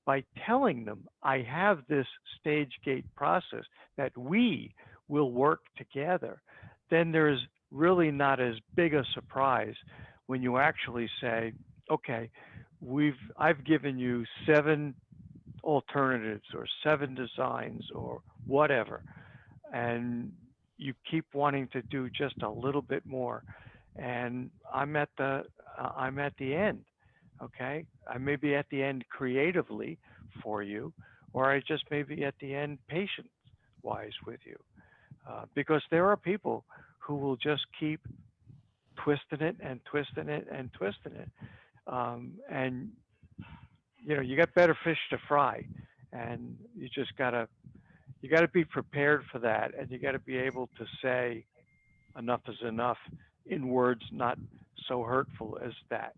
by telling them, I have this stage gate process that we will work together, then there's really not as big a surprise when you actually say, okay, I've given you 7 alternatives or 7 designs or whatever, and you keep wanting to do just a little bit more, and I'm at the end. Okay, I may be at the end creatively for you, or I just may be at the end patience wise with you, because there are people who will just keep twisting it and twisting it and twisting it, and you know, you got better fish to fry, and you gotta be prepared for that, and you got to be able to say enough is enough in words not so hurtful as that.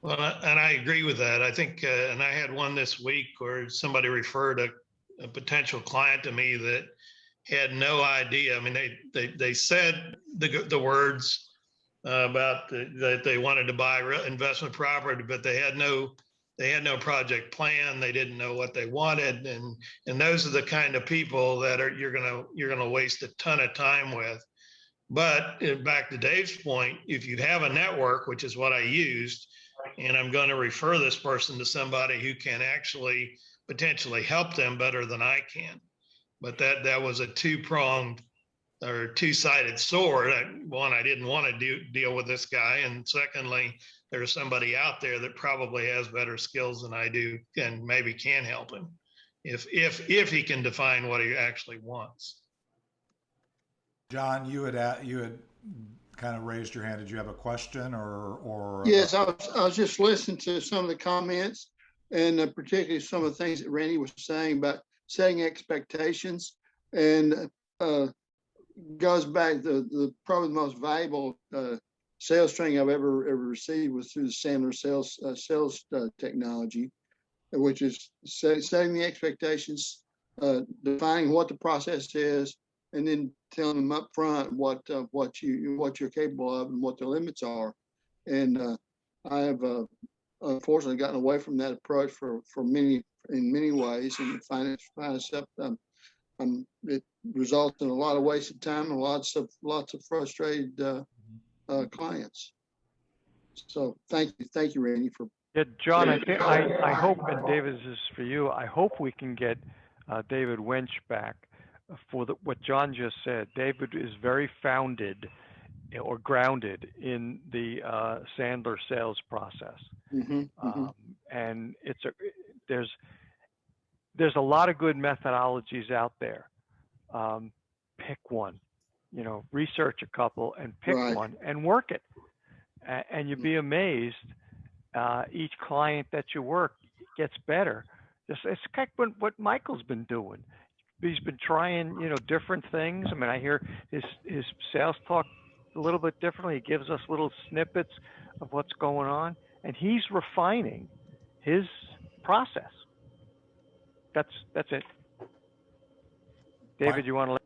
Well, and I agree with that. I think, and I had one this week where somebody referred a potential client to me that had no idea. I mean, they said the words about that they wanted to buy investment property, but they had no project plan. They didn't know what they wanted, and those are the kind of people that you're gonna waste a ton of time with. But back to Dave's point, if you have a network, which is what I used, and I'm going to refer this person to somebody who can actually potentially help them better than I can. But that was a two-pronged or two-sided sword. One, I didn't want to deal with this guy, and secondly, there's somebody out there that probably has better skills than I do and maybe can help him if he can define what he actually wants. John, you had kind of raised your hand. Did you have a question or? Yes, I was just listening to some of the comments, and particularly some of the things that Randy was saying about setting expectations, and goes back the probably the most valuable sales training I've ever received was through the Sandler sales technology, which is setting the expectations, defining what the process is, and then telling them up front what you're capable of and what the limits are. And I have unfortunately gotten away from that approach in many ways, and find myself it results in a lot of wasted time and lots of frustrated clients. So thank you, Randy, for. Yeah, John, I hope, and David, this is for you. I hope we can get David Winch back for what John just said. David is very founded or grounded in the Sandler sales process, and there's a lot of good methodologies out there. Pick one, research a couple and pick one and work it, and you'd be amazed. Each client that you work gets better. It's kind of what Michael's been doing. He's been trying, different things. I mean, I hear his sales talk a little bit differently. He gives us little snippets of what's going on, and he's refining his process. That's it. David, you want to?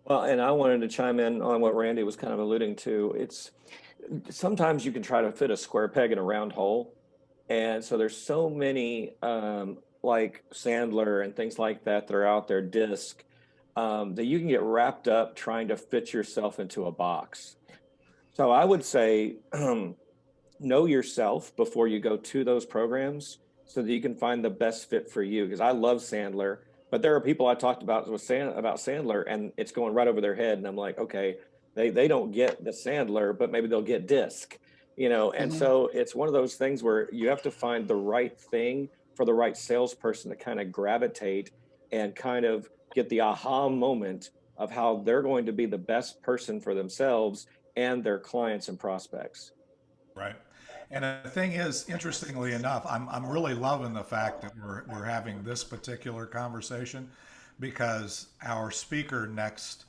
Well, and I wanted to chime in on what Randy was kind of alluding to. It's sometimes you can try to fit a square peg in a round hole. And so there's so many like Sandler and things like that are out there, DISC, that you can get wrapped up trying to fit yourself into a box. So I would say know yourself before you go to those programs so that you can find the best fit for you. Because I love Sandler, but there are people I talked about about Sandler and it's going right over their head. And I'm like, okay, they don't get the Sandler, but maybe they'll get DISC, and so it's one of those things where you have to find the right thing for the right salesperson to kind of gravitate and kind of get the aha moment of how they're going to be the best person for themselves and their clients and prospects. Right. And the thing is, interestingly enough, I'm really loving the fact that we're having this particular conversation, because our speaker next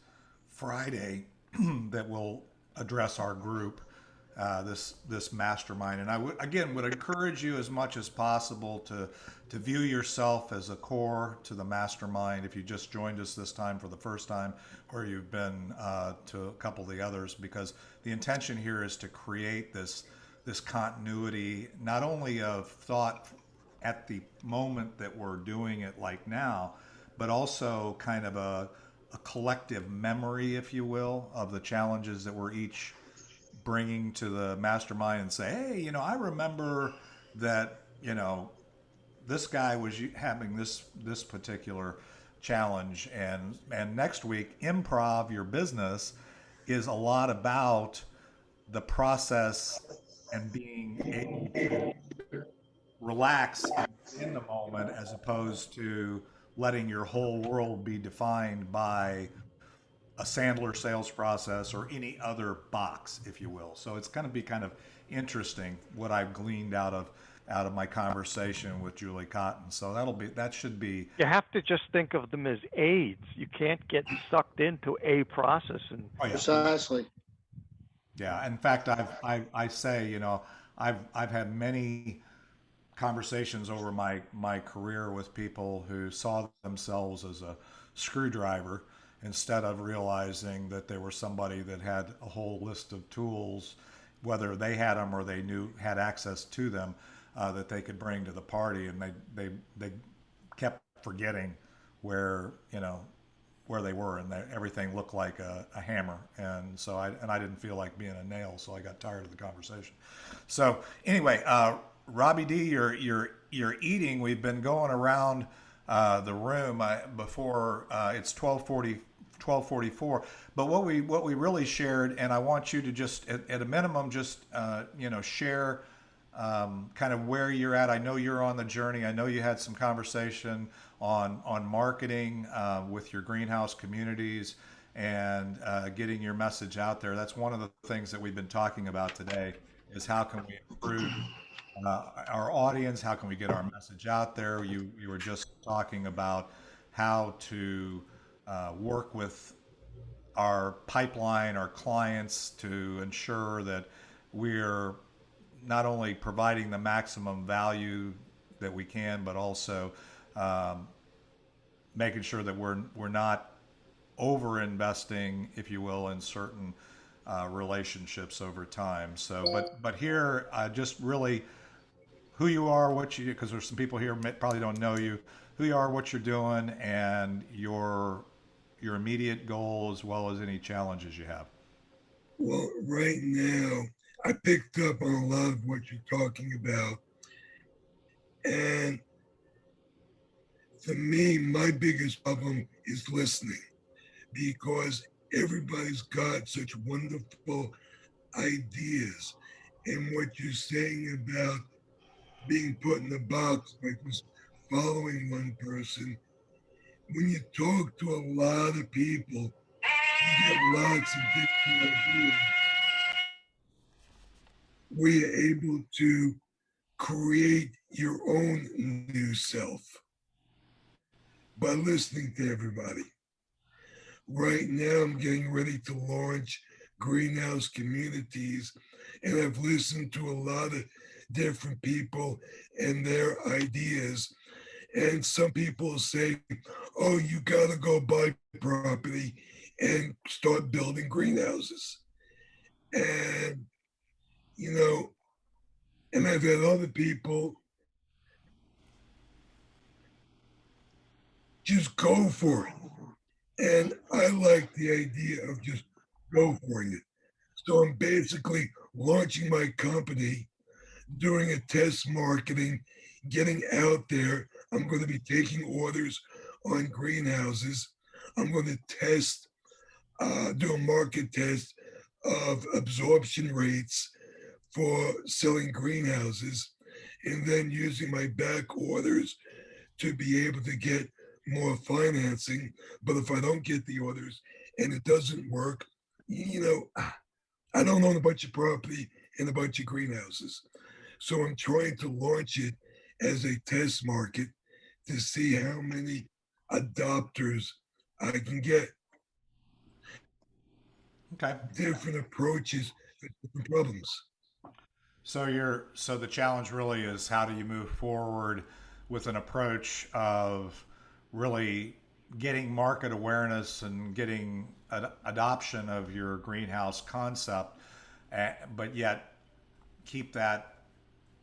Friday that will address our group, this mastermind. And I would encourage you as much as possible to view yourself as a core to the mastermind. If you just joined us this time for the first time, or you've been to a couple of the others, because the intention here is to create this continuity, not only of thought at the moment that we're doing it like now, but also kind of a collective memory, if you will, of the challenges that we're each bringing to the mastermind, and say, hey, I remember that, this guy was having this particular challenge. And next week, Improv Your Business is a lot about the process and being able to relax in the moment, as opposed to letting your whole world be defined by a Sandler sales process or any other box, if you will. So it's going to be kind of interesting what I've gleaned out of my conversation with Julie Cotton. So that should be. You have to just think of them as aids. You can't get sucked into a process. And Precisely. Yeah. In fact, I say, I've had many conversations over my career with people who saw themselves as a screwdriver, instead of realizing that there was somebody that had a whole list of tools, whether they had them or they had access to them, that they could bring to the party. And they kept forgetting where they were, and everything looked like a hammer. And so I didn't feel like being a nail, so I got tired of the conversation. So anyway, Robbie D, you're eating. We've been going around the room before it's 12:45 12:44. But what we really shared, and I want you to just at a minimum just share kind of where you're at. I know you're on the journey. I know you had some conversation on marketing with your greenhouse communities and getting your message out there. That's one of the things that we've been talking about today is how can we improve our audience? How can we get our message out there? You were just talking about how to work with our pipeline, our clients to ensure that we're not only providing the maximum value that we can, but also making sure that we're not over investing, if you will, in certain relationships over time. So, but here, just really who you are, what you, because there's some people here probably don't know you, who you are, what you're doing, and your immediate goal as well as any challenges you have. Well, right now, I picked up on a lot of what you're talking about. And for me, my biggest problem is listening because everybody's got such wonderful ideas. And what you're saying about being put in a box, like just following one person, when you talk to a lot of people, you get lots of different ideas. We're able to create your own new self by listening to everybody. Right now, I'm getting ready to launch greenhouse communities, and I've listened to a lot of different people and their ideas. And some people say, oh, you got to go buy property and start building greenhouses. And, and I've had other people just go for it. And I like the idea of just go for it. So I'm basically launching my company, doing a test marketing, getting out there. I'm going to be taking orders on greenhouses. I'm going to test, do a market test of absorption rates for selling greenhouses, and then using my back orders to be able to get more financing. But if I don't get the orders and it doesn't work, I don't own a bunch of property and a bunch of greenhouses. So I'm trying to launch it as a test market to see how many adopters I can get. Okay. Different approaches to different problems. So the challenge really is how do you move forward with an approach of really getting market awareness and getting adoption of your greenhouse concept, but yet keep that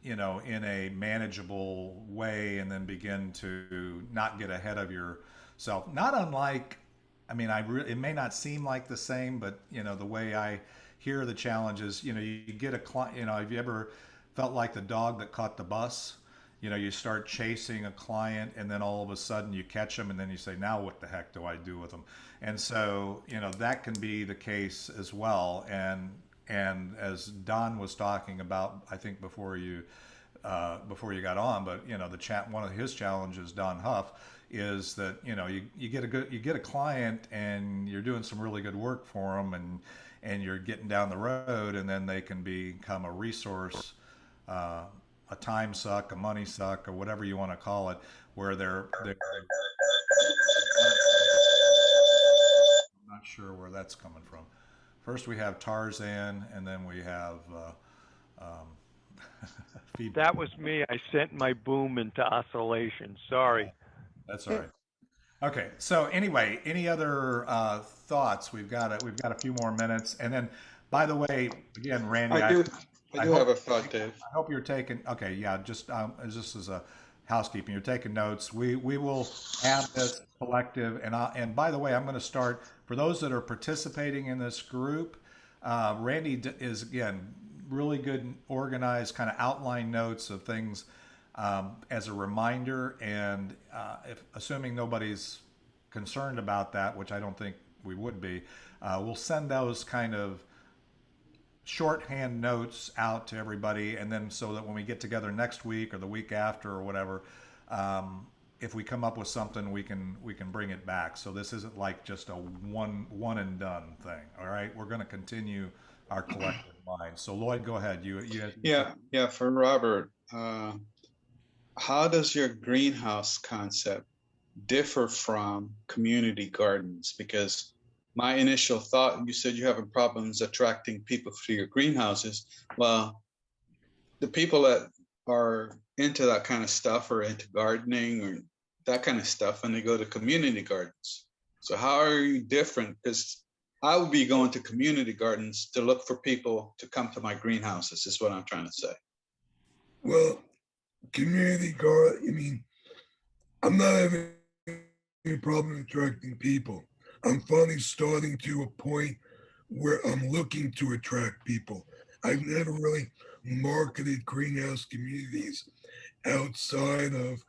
in a manageable way, and then begin to not get ahead of yourself. Not unlike, I mean, it may not seem like the same, but the way I hear the challenges, you get a client, have you ever felt like the dog that caught the bus? You start chasing a client, and then all of a sudden you catch them, and then you say, now what the heck do I do with them? And so, that can be the case as well. And as Don was talking about, I think before you got on, but one of his challenges, Don Huff, is that you get a client and you're doing some really good work for them, and you're getting down the road, and then they can become a resource, a time suck, a money suck, or whatever you want to call it, where they're I'm not sure where that's coming from. First we have Tarzan, and then we have feedback. That was me. I sent my boom into oscillation. Sorry. That's all right. Okay. So anyway, any other thoughts? We've got a few more minutes, and then, by the way, again, Randy, I do have a thought, Dave. I hope you're taking. Okay, yeah. Just as a housekeeping, you're taking notes. We will have this collective, and by the way, I'm going to start for those that are participating in this group. Randy is again really good, organized, kind of outline notes of things as a reminder, and if assuming nobody's concerned about that, which I don't think would be. We'll send those kind of shorthand notes out to everybody, and then so that when we get together next week or the week after or whatever, if we come up with something, we can bring it back. So this isn't like just a one and done thing. All right, we're going to continue our collective mind. So Lloyd, go ahead. You Yeah. For Robert, how does your greenhouse concept differ from community gardens? Because my initial thought, you said you're having problems attracting people to your greenhouses. Well, the people that are into that kind of stuff or into gardening or that kind of stuff, and they go to community gardens. So how are you different? Because I would be going to community gardens to look for people to come to my greenhouses, is what I'm trying to say. Well, community garden, I mean, I'm not having any problem attracting people. I'm finally starting to a point where I'm looking to attract people. I've never really marketed greenhouse communities outside of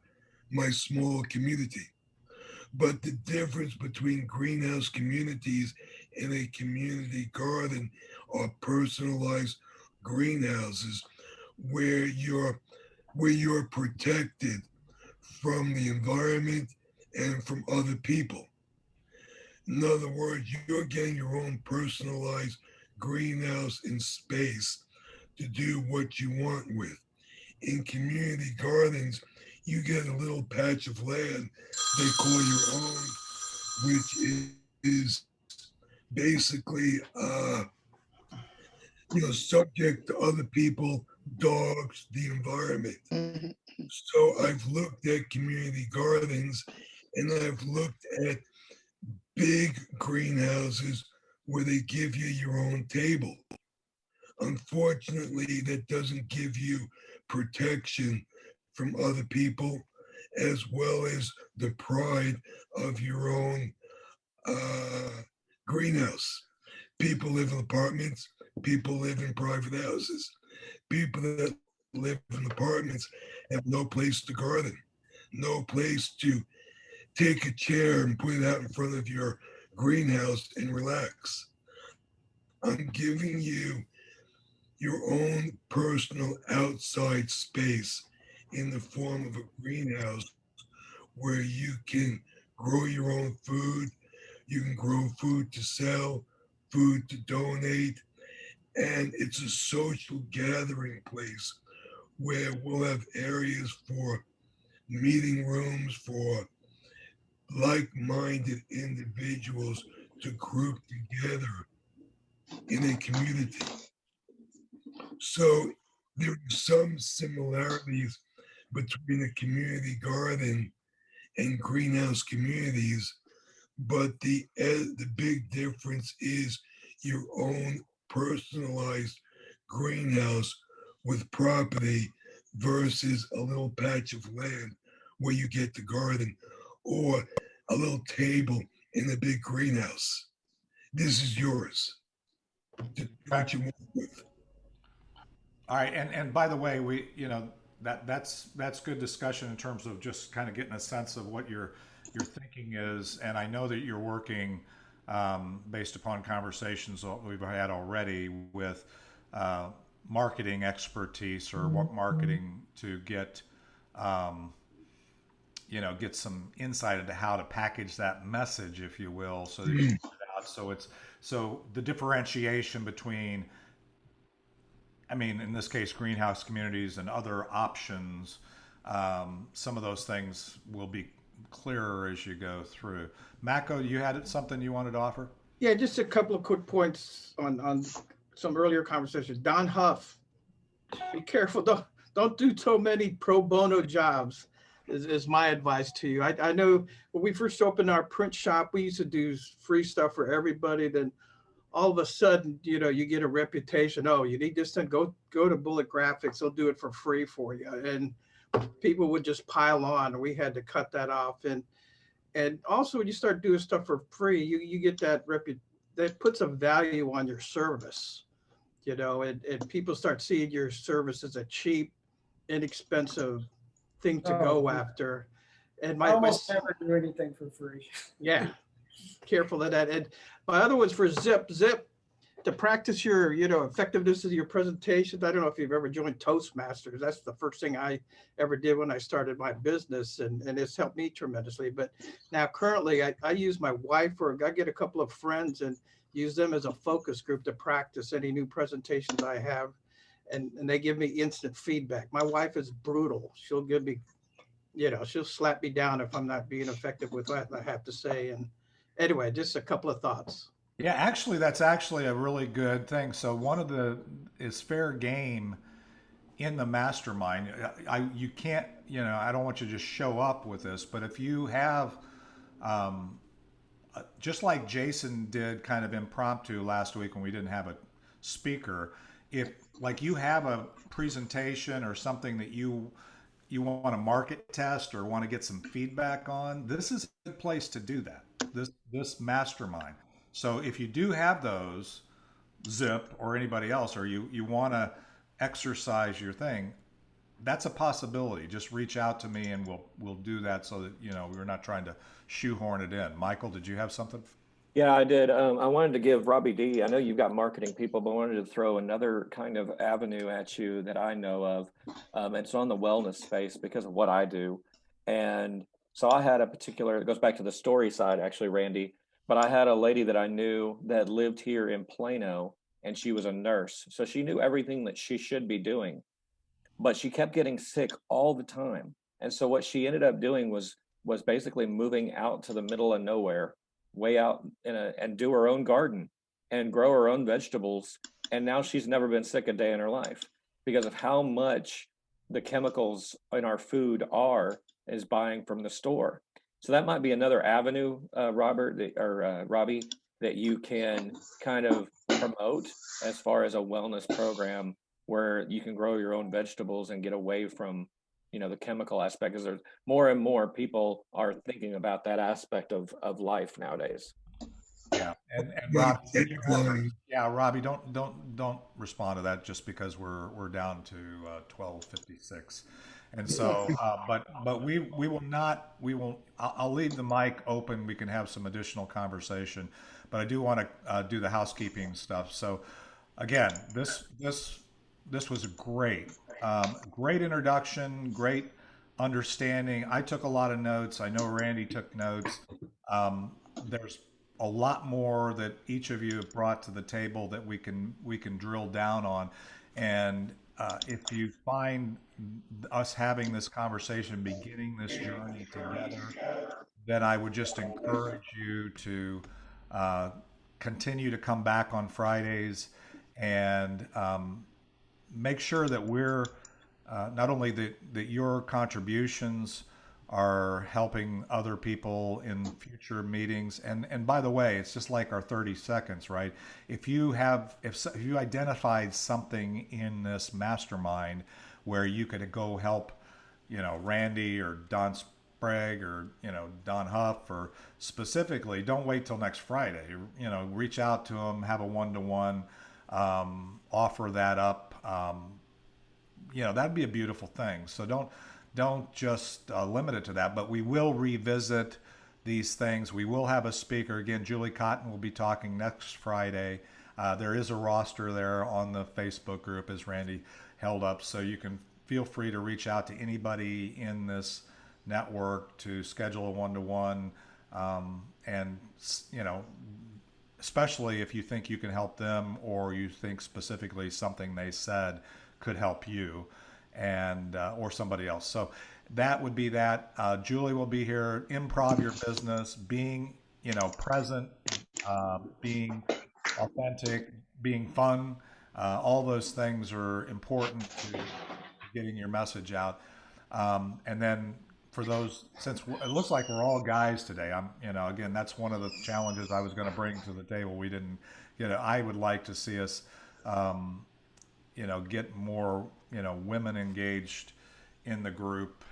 my small community. But the difference between greenhouse communities and a community garden are personalized greenhouses where you're protected from the environment and from other people. In other words, you're getting your own personalized greenhouse in space to do what you want with. In community gardens, you get a little patch of land they call your own, which is basically subject to other people, dogs, the environment. So I've looked at community gardens and I've looked at big greenhouses where they give you your own table. Unfortunately, that doesn't give you protection from other people, as well as the pride of your own greenhouse. People live in apartments, people live in private houses. People that live in apartments have no place to garden, no place to take a chair and put it out in front of your greenhouse and relax. I'm giving you your own personal outside space in the form of a greenhouse where you can grow your own food, you can grow food to sell, food to donate, and it's a social gathering place where we'll have areas for meeting rooms for like-minded individuals to group together in a community. So there are some similarities between a community garden and greenhouse communities, but the big difference is your own personalized greenhouse with property versus a little patch of land where you get to garden, or a little table in a big greenhouse. This is yours. To do what you want with. All right, and by the way, we that's good discussion in terms of just kind of getting a sense of what your thinking is, and I know that you're working based upon conversations that we've had already with marketing expertise or what marketing to get get some insight into how to package that message, if you will, so that you can put it out. So the differentiation between, I mean, in this case, greenhouse communities and other options, some of those things will be clearer as you go through. Mako, you had something you wanted to offer? Yeah, just a couple of quick points on some earlier conversations. Don Huff, be careful. Don't do so many pro bono jobs is my advice to you. I know when we first opened our print shop, we used to do free stuff for everybody. Then all of a sudden, you get a reputation. Oh, you need this thing, go to Bullet Graphics. They'll do it for free for you. And people would just pile on. We had to cut that off. And also when you start doing stuff for free, you get that that puts a value on your service, and people start seeing your service as a cheap, inexpensive thing to go after. And I almost never do anything for free. Yeah. careful of that. And my other one's for Zip. Zip, to practice your, effectiveness of your presentations. I don't know if you've ever joined Toastmasters. That's the first thing I ever did when I started my business, and it's helped me tremendously. But now currently I use my wife, or I get a couple of friends and use them as a focus group to practice any new presentations I have. And they give me instant feedback. My wife is brutal. She'll give me, she'll slap me down if I'm not being effective with what I have to say. And anyway, just a couple of thoughts. Yeah, actually, that's actually a really good thing. So one of the is fair game in the mastermind. You can't, I don't want you to just show up with this, but if you have, just like Jason did kind of impromptu last week when we didn't have a speaker, if like you have a presentation or something that you want to market test or want to get some feedback on, this is a good place to do that. This mastermind. So if you do have those, Zip or anybody else, or you want to exercise your thing, that's a possibility. Just reach out to me and we'll do that so that we're not trying to shoehorn it in. Michael, did you have something? Yeah, I did. I wanted to give Robbie D. I know you've got marketing people, but I wanted to throw another kind of avenue at you that I know of. It's on the wellness space because of what I do. And so I had it goes back to the story side, actually, Randy. But I had a lady that I knew that lived here in Plano, and she was a nurse. So she knew everything that she should be doing, but she kept getting sick all the time. And so what she ended up doing was basically moving out to the middle of nowhere, way out and do her own garden and grow her own vegetables. And now she's never been sick a day in her life because of how much the chemicals in our food is buying from the store. So that might be another avenue, Robbie, that you can kind of promote as far as a wellness program where you can grow your own vegetables and get away from, the chemical aspect. Because there's more and more people are thinking about that aspect of life nowadays. Yeah, and Robbie, Robbie, don't respond to that just because we're down to 12:56. And so, but we will not. I'll leave the mic open. We can have some additional conversation, but I do want to do the housekeeping stuff. So, again, this was great, great introduction, great understanding. I took a lot of notes. I know Randy took notes. There's a lot more that each of you have brought to the table that we can drill down on, and if you find us having this conversation, beginning this journey together, then I would just encourage you to continue to come back on Fridays and make sure that we're not only that your contributions are helping other people in future meetings. And by the way, it's just like our 30 seconds, right? If you identified something in this mastermind where you could go help, Randy or Don Sprague or, Don Huff, or specifically, don't wait till next Friday. Reach out to them, have a one-to-one, offer that up. That'd be a beautiful thing. So don't just limit it to that, but we will revisit these things. We will have a speaker. Again, Julie Cotton will be talking next Friday. There is a roster there on the Facebook group, as Randy held up, so you can feel free to reach out to anybody in this network to schedule a one-to-one, and especially if you think you can help them or you think specifically something they said could help you and or somebody else. So that would be that. Julie will be here. Improv your business, being present, being authentic, being fun. All those things are important to getting your message out. And then for those, since it looks like we're all guys today, again, that's one of the challenges I was going to bring to the table. We didn't I would like to see us get more women engaged in the group.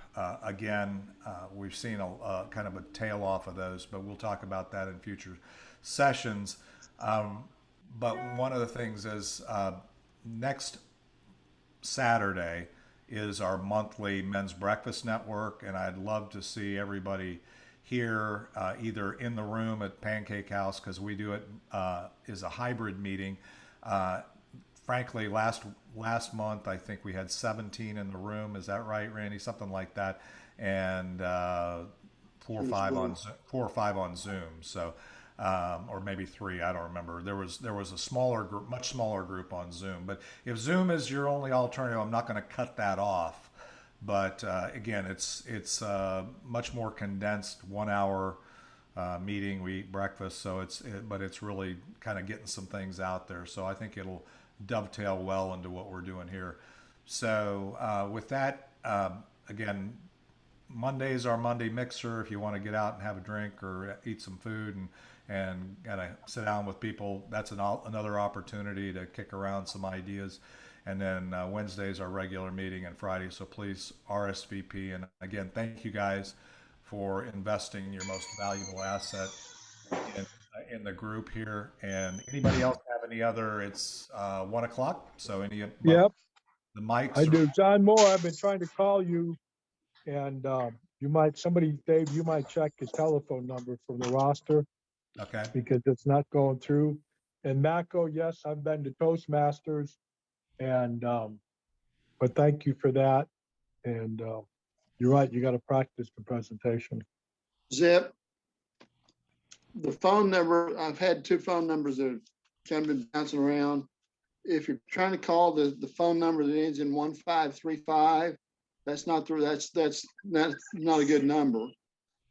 Again, we've seen a kind of a tail off of those, but we'll talk about that in future sessions. But one of the things is next Saturday is our monthly men's breakfast network, and I'd love to see everybody here, either in the room at Pancake House, because we do it is a hybrid meeting. Frankly, last month I think we had 17 in the room. Is that right, Randy? Something like that, and 4 or 5 on Zoom. So, or maybe 3. I don't remember. There was a smaller group, much smaller group on Zoom. But if Zoom is your only alternative, I'm not going to cut that off. But again, it's much more condensed, 1 hour meeting. We eat breakfast, so but it's really kind of getting some things out there. So I think it'll dovetail well into what we're doing here. So with that, again, Monday's our Monday mixer. If you want to get out and have a drink or eat some food and kind of sit down with people, that's another opportunity to kick around some ideas. And then Wednesday's our regular meeting, and Friday. So please RSVP. And again, thank you guys for investing your most valuable asset in the group here. And anybody else have any other? It's 1 o'clock. So any Yep, the mics? I do. John Moore, I've been trying to call you, and Dave, you might check his telephone number from the roster. Okay. Because it's not going through. And Mako, yes, I've been to Toastmasters, and but thank you for that. And you're right, you got to practice the presentation. Zip, the phone number, I've had 2 phone numbers that have kind of been bouncing around. If you're trying to call the phone number that ends in 1535, that's not a good number.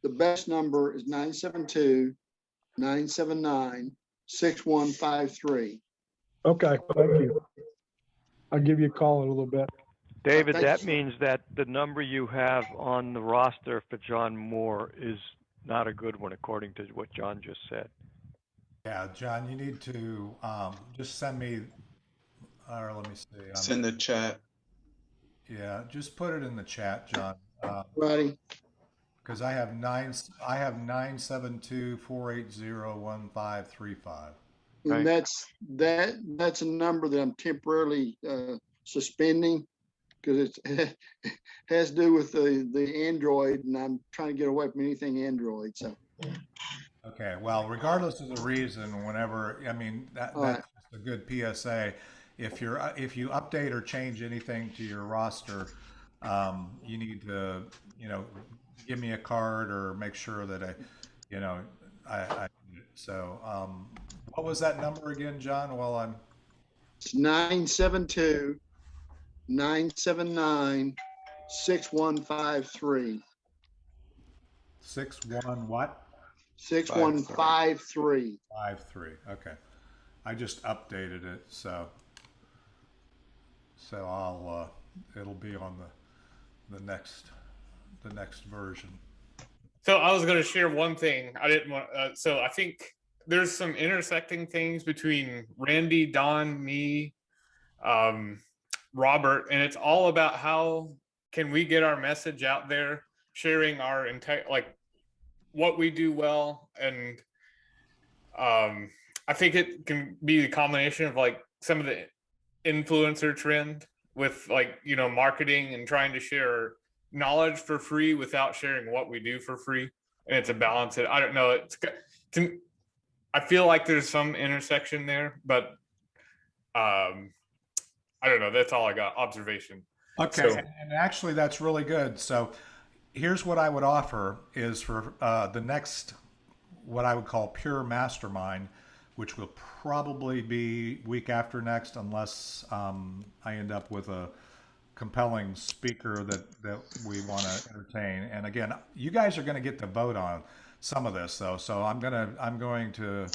The best number is 972-979-6153. Okay, thank you. I'll give you a call in a little bit. David, Thanks. that means that the number you have on the roster for John Moore is not a good one, according to what John just said. Yeah, John, you need to just send me, or let me see. It's in the chat. Yeah, just put it in the chat, John. Righty. Because I have 972-480-1535. And that's a number that I'm temporarily suspending because it has to do with the Android, and I'm trying to get away from anything Android. So. Okay, well, regardless of the reason, whenever, I mean, that's right. a good PSA. If you update or change anything to your roster, you need to, give me a card or make sure that I so what was that number again, John? Well, It's 972-979-6153. 61 what? 6153. 53. Okay. I just updated it, so I'll it'll be on the next version. So I was going to share one thing. I didn't want. So I think there's some intersecting things between Randy, Don, me, Robert, and it's all about how can we get our message out there, sharing our what we do well, and I think it can be the combination of some of the influencer trend with marketing and trying to share knowledge for free without sharing what we do for free, and it's a balance. I don't know. I feel like there's some intersection there, but I don't know. That's all I got. Observation. Okay, so, and actually that's really good. So here's what I would offer is for the next, what I would call pure mastermind, which will probably be week after next, unless I end up with a compelling speaker that we want to entertain. And again, you guys are going to get to vote on some of this, though. So I'm going to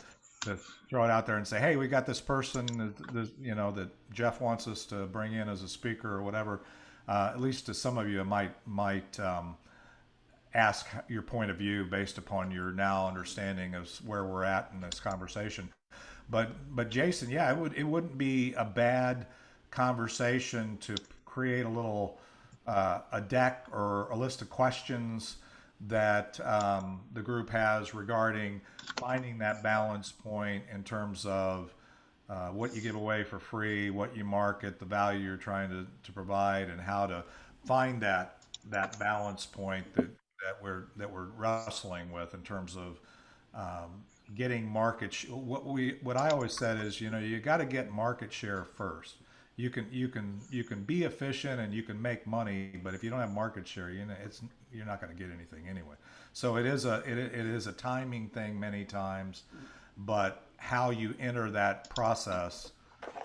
throw it out there and say, hey, we got this person that Jeff wants us to bring in as a speaker or whatever. At least to some of you, it might ask your point of view based upon your now understanding of where we're at in this conversation. But Jason, yeah, it wouldn't be a bad conversation to create a little a deck or a list of questions that the group has regarding finding that balance point in terms of what you give away for free, what you market, the value you're trying to provide, and how to find that balance point that that we're wrestling with in terms of getting what I always said is, you got to get market share first. You can be efficient and you can make money, but if you don't have market share, you're not going to get anything anyway. So it is a timing thing many times, but how you enter that process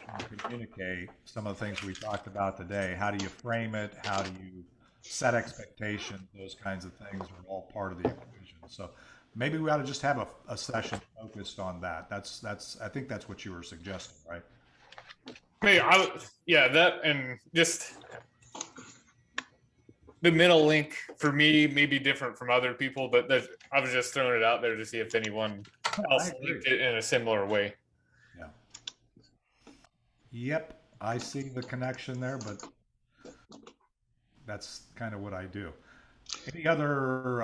and communicate some of the things we talked about today. How do you frame it? How do you set expectations? Those kinds of things are all part of the equation. So maybe we ought to just have a session focused on that. I think that's what you were suggesting, right? Hey, yeah, that, and just the middle link for me may be different from other people, but I was just throwing it out there to see if anyone else linked it in a similar way. Yeah. Yep, I see the connection there, but that's kind of what I do. Any other,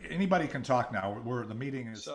anybody can talk now. The meeting is.